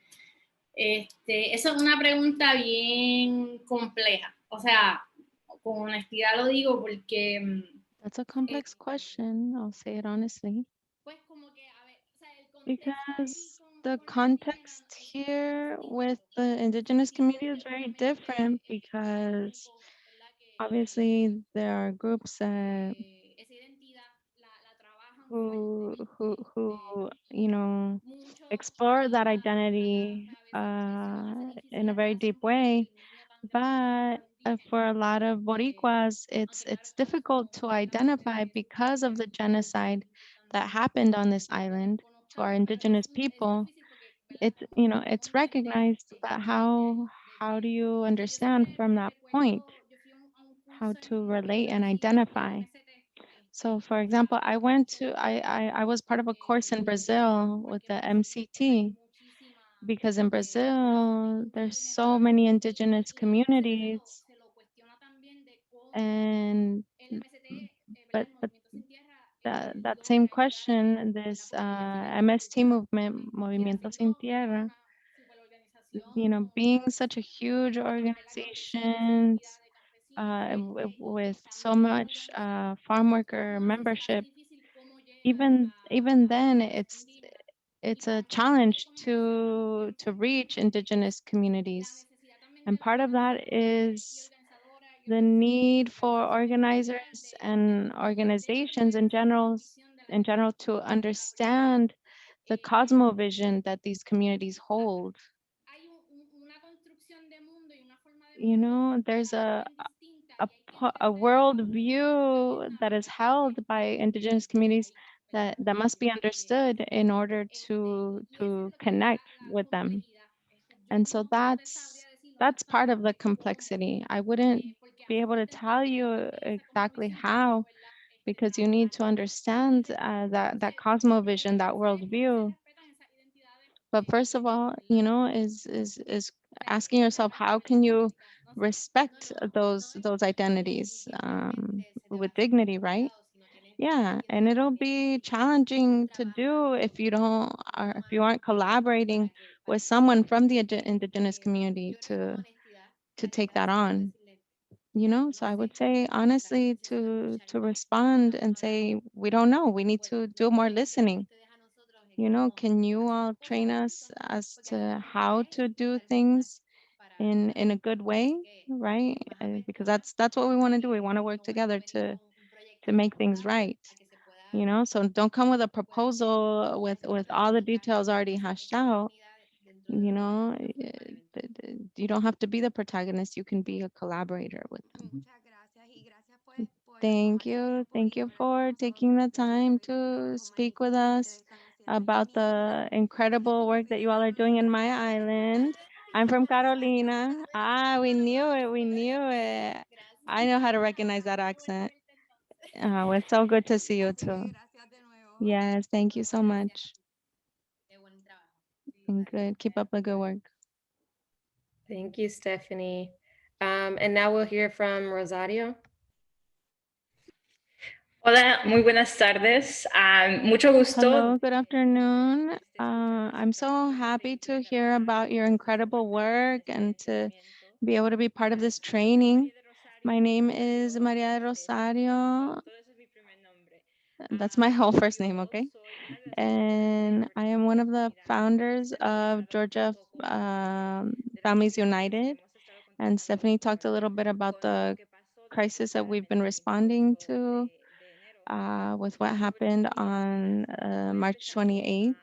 Esa es una pregunta bien compleja. O sea, con honestidad lo digo porque That's a complex question, I'll say it honestly. Because the context here with the indigenous community is very different because obviously there are groups that who you know explore that identity in a very deep way, but for a lot of Boricuas, it's difficult to identify because of the genocide that happened on this island to our indigenous people. It's it's recognized, but how do you understand from that point how to relate and identify? So for example, I was part of a course in Brazil with the MCT because in Brazil there's so many indigenous communities and but that same question, this MST movement, Movimiento Sin Tierra, being such a huge organization with so much farm worker membership, even then it's a challenge to reach indigenous communities. And part of that is the need for organizers and organizations in general to understand the cosmovision that these communities hold. There's a world view that is held by indigenous communities that must be understood in order to connect with them. And so that's part of the complexity. I wouldn't be able to tell you exactly how, because you need to understand that cosmovision, that worldview. But first of all, is asking yourself, how can you respect those identities with dignity, right? Yeah, and it'll be challenging to do if you don't, or if you aren't collaborating with someone from the indigenous community to take that on. So I would say honestly to respond and say, we don't know, we need to do more listening. Can you all train us as to how to do things in a good way, right? Because that's what we want to do. We want to work together to make things right. So don't come with a proposal with all the details already hashed out. You don't have to be the protagonist. You can be a collaborator with them. Thank you. Thank you for taking the time to speak with us about the incredible work that you all are doing in my island. I'm from Carolina. We knew it. We knew it. I know how to recognize that accent. It's so good to see you too. Yes, thank you so much. And good. Keep up the good work. Thank you, Stephanie. And now we'll hear from Rosario. Hola, muy buenas tardes. Mucho gusto. Hello, good afternoon. I'm so happy to hear about your incredible work and to be able to be part of this training. My name is Maria de Rosario. That's my whole first name, okay? And I am one of the founders of Georgia Families United. And Stephanie talked a little bit about the crisis that we've been responding to with what happened on March 28th.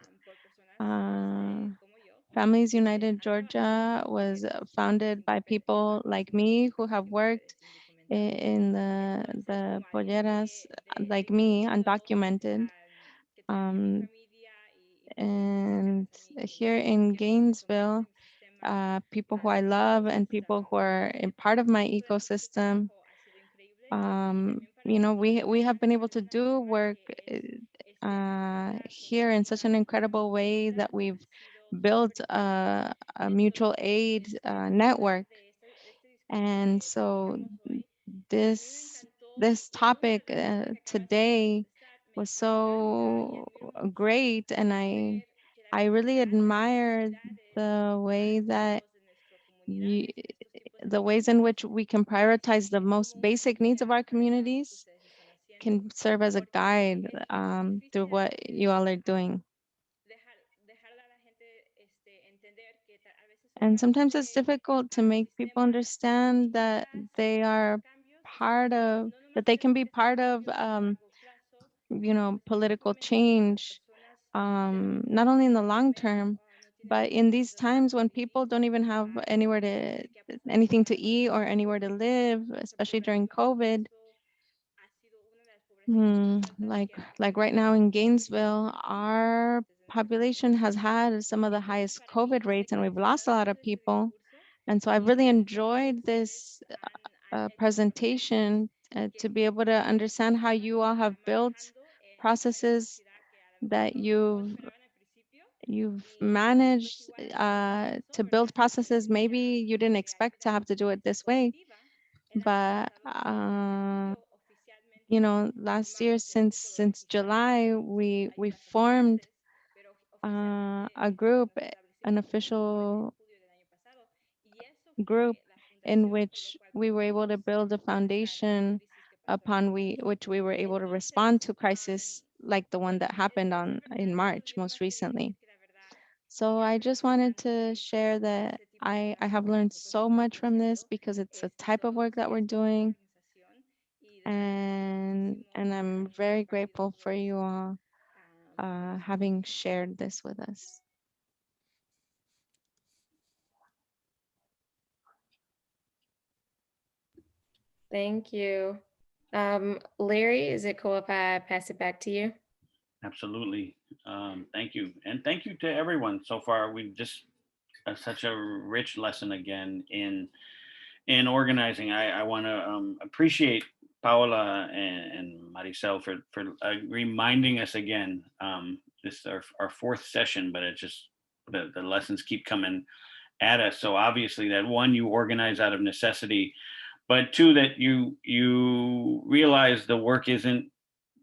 Families United Georgia was founded by people like me who have worked in the polleras, like me, undocumented. And here in Gainesville, people who I love and people who are in part of my ecosystem, you know, we have been able to do work here in such an incredible way that we've built a mutual aid network. And so this this topic today was so great, and I really admire the way that you, the ways in which we can prioritize the most basic needs of our communities can serve as a guide through what you all are doing. And sometimes it's difficult to make people understand that they are part of, that they can be part of, you know, political change, not only in the long term, but in these times when people don't even have anywhere to, anything to eat or anywhere to live, especially during COVID. Like right now in Gainesville, our population has had some of the highest COVID rates, and we've lost a lot of people. And so I've really enjoyed this presentation to be able to understand how you all have built processes that you've managed to build processes. Maybe you didn't expect to have to do it this way, but you know, last year since July, we formed a group, an official group in which we were able to build a foundation upon which we were able to respond to crisis like the one that happened in March most recently. So I just wanted to share that I have learned so much from this because it's a type of work that we're doing, and I'm very grateful for you all having shared this with us. Thank you. Larry, is it cool if I pass it back to you? Absolutely. Thank you. And thank you to everyone so far. We've just such a rich lesson again in organizing. I want to appreciate Paola and Marisel for reminding us again. This is our fourth session, but it just the lessons keep coming at us. So obviously that one, you organize out of necessity, but two, that you realize the work isn't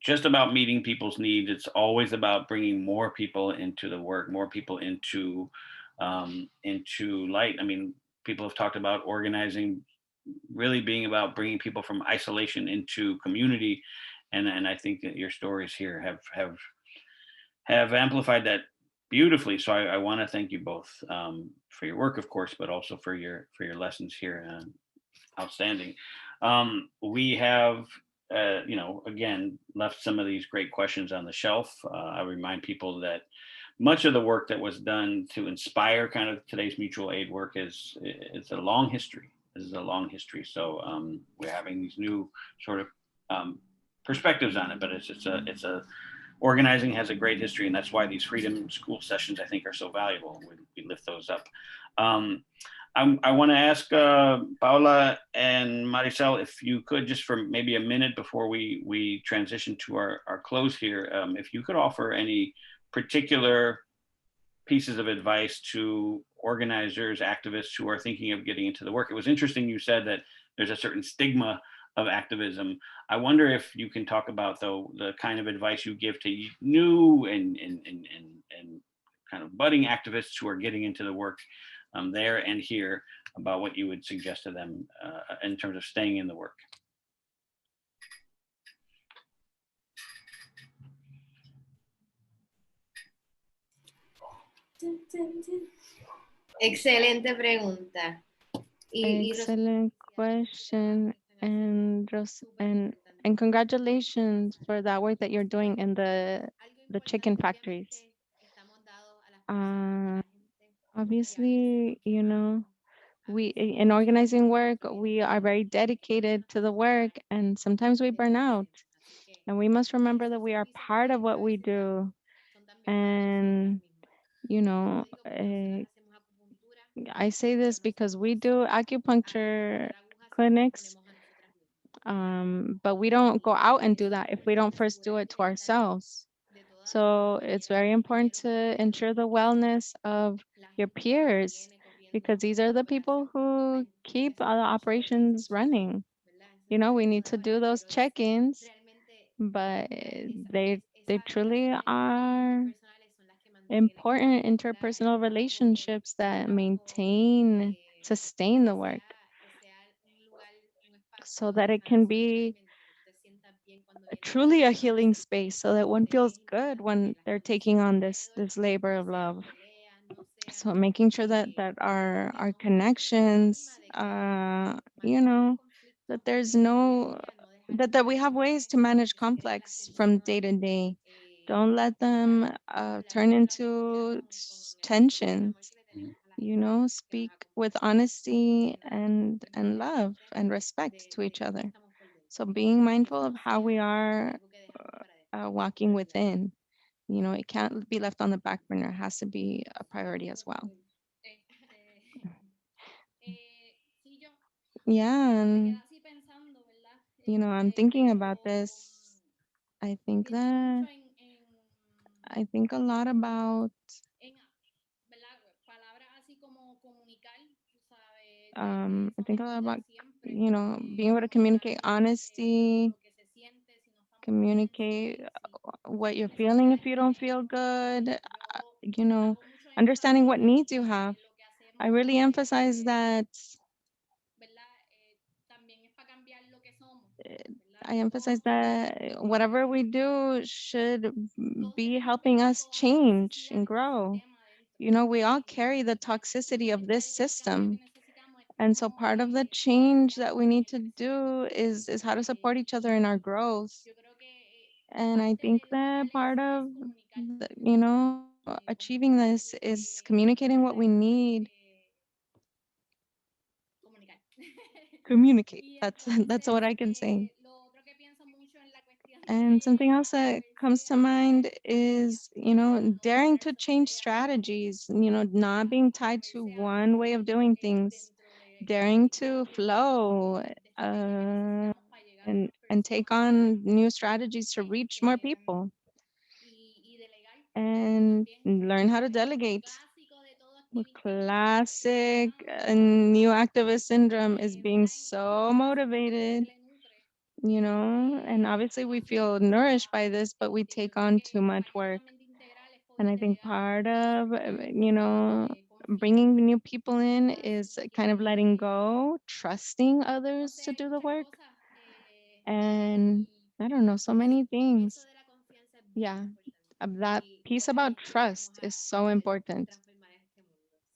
just about meeting people's needs. It's always about bringing more people into the work, more people into light. I mean, people have talked about organizing really being about bringing people from isolation into community, and I think that your stories here have amplified that beautifully. So I want to thank you both for your work, of course, but also for your lessons here. Outstanding. We have, you know, again, left some of these great questions on the shelf. I remind people that much of the work that was done to inspire kind of today's mutual aid work is it's a long history. This is a long history. So we're having these new sort of perspectives on it, but it's a organizing has a great history, and that's why these freedom school sessions I think are so valuable. We lift those up. I want to ask Paola and Marisel if you could, just for maybe a minute before we transition to our close here, if you could offer any particular pieces of advice to organizers, activists who are thinking of getting into the work. It was interesting you said that there's a certain stigma of activism. I wonder if you can talk about, though, the kind of advice you give to new and kind of budding activists who are getting into the work there and here, about what you would suggest to them in terms of staying in the work. Excelente pregunta. Excellent question, and congratulations for that work that you're doing in the chicken factories. Obviously, you know, we in organizing work, we are very dedicated to the work, and sometimes we burn out. And we must remember that we are part of what we do. And, you know, I say this because we do acupuncture clinics, but we don't go out and do that if we don't first do it to ourselves. So it's very important to ensure the wellness of your peers, because these are the people who keep the operations running. You know, we need to do those check-ins, but they truly are important interpersonal relationships that sustain the work so that it can be truly a healing space, so that one feels good when they're taking on this labor of love. So making sure that our connections, you know, that there's no that we have ways to manage conflicts from day to day. Don't let them turn into tensions. You know, speak with honesty and love and respect to each other. So being mindful of how we are walking within. You know, it can't be left on the back burner. It has to be a priority as well. Yeah, and you know, I'm thinking about this. I think that I think a lot about I think a lot about, you know, being able to communicate honesty, communicate what you're feeling if you don't feel good, you know, understanding what needs you have. I really emphasize that. I emphasize that whatever we do should be helping us change and grow. You know, we all carry the toxicity of this system. And so part of the change that we need to do is how to support each other in our growth. And I think that part of, you know, achieving this is communicating what we need. Communicate. That's what I can say. And something else that comes to mind is, you know, daring to change strategies, you know, not being tied to one way of doing things, daring to flow, and take on new strategies to reach more people and learn how to delegate. The classic new activist syndrome is being so motivated, you know, and obviously we feel nourished by this, but we take on too much work. And I think part of, you know, bringing new people in is kind of letting go, trusting others to do the work. And I don't know, so many things. Yeah, that piece about trust is so important.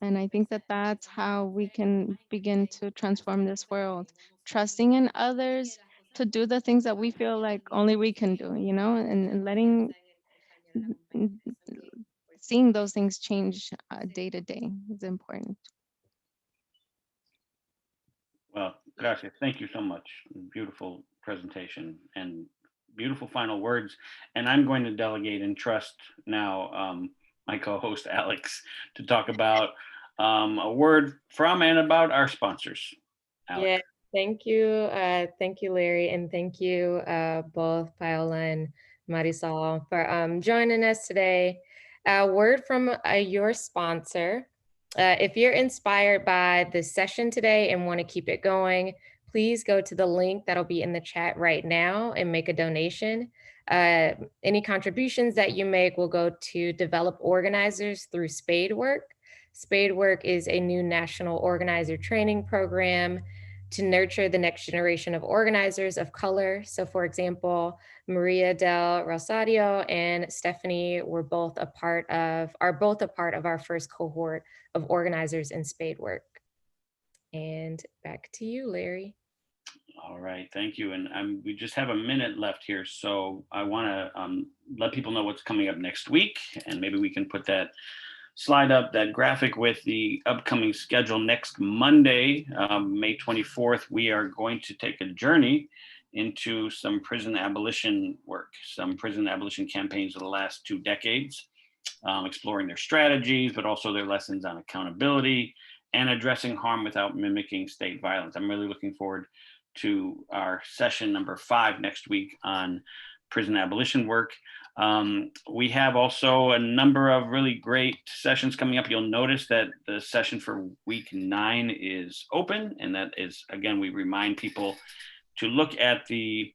And I think that that's how we can begin to transform this world, trusting in others to do the things that we feel like only we can do, you know, and letting, seeing those things change day to day is important. Well, gracias. Thank you so much. Beautiful presentation and beautiful final words. And I'm going to delegate and trust now my co-host Alex to talk about a word from and about our sponsors. Alex. Yeah, thank you. Thank you, Larry, and thank you both Paola and Marisel for joining us today. A word from your sponsor. If you're inspired by this session today and want to keep it going, please go to the link that'll be in the chat right now and make a donation. Any contributions that you make will go to develop organizers through Spadework. Spadework is a new national organizer training program to nurture the next generation of organizers of color. So for example, Maria del Rosario and Stephanie are both a part of our first cohort of organizers in Spadework. And back to you, Larry. All right, thank you. And we just have a minute left here. So I wanna let people know what's coming up next week, and maybe we can put that slide up, that graphic with the upcoming schedule. Next Monday, May 24th, we are going to take a journey into some prison abolition work, some prison abolition campaigns of the last 2 decades. exploring their strategies, but also their lessons on accountability and addressing harm without mimicking state violence. I'm really looking forward to our session number 5 next week on prison abolition work. We have also a number of really great sessions coming up. You'll notice that the session for week 9 is open, and that is, again, we remind people to look at the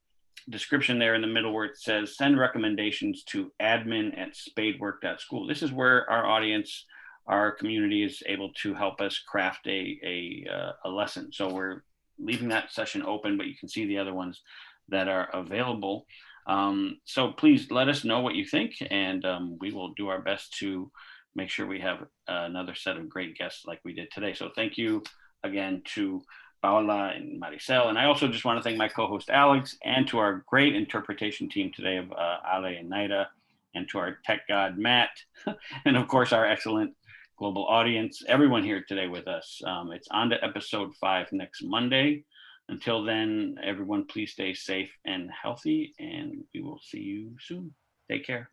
description there in the middle where it says send recommendations to admin@spadework.school. This is where our audience, our community is able to help us craft a lesson. So we're leaving that session open, but you can see the other ones that are available. So please let us know what you think, and we will do our best to make sure we have another set of great guests like we did today. So thank you again to Paola and Marisel. And I also just want to thank my co-host Alex, and to our great interpretation team today of Ale and Naida, and to our tech god Matt, and of course our excellent global audience, everyone here today with us. It's on to episode 5 next Monday. Until then, everyone, please stay safe and healthy, and we will see you soon. Take care.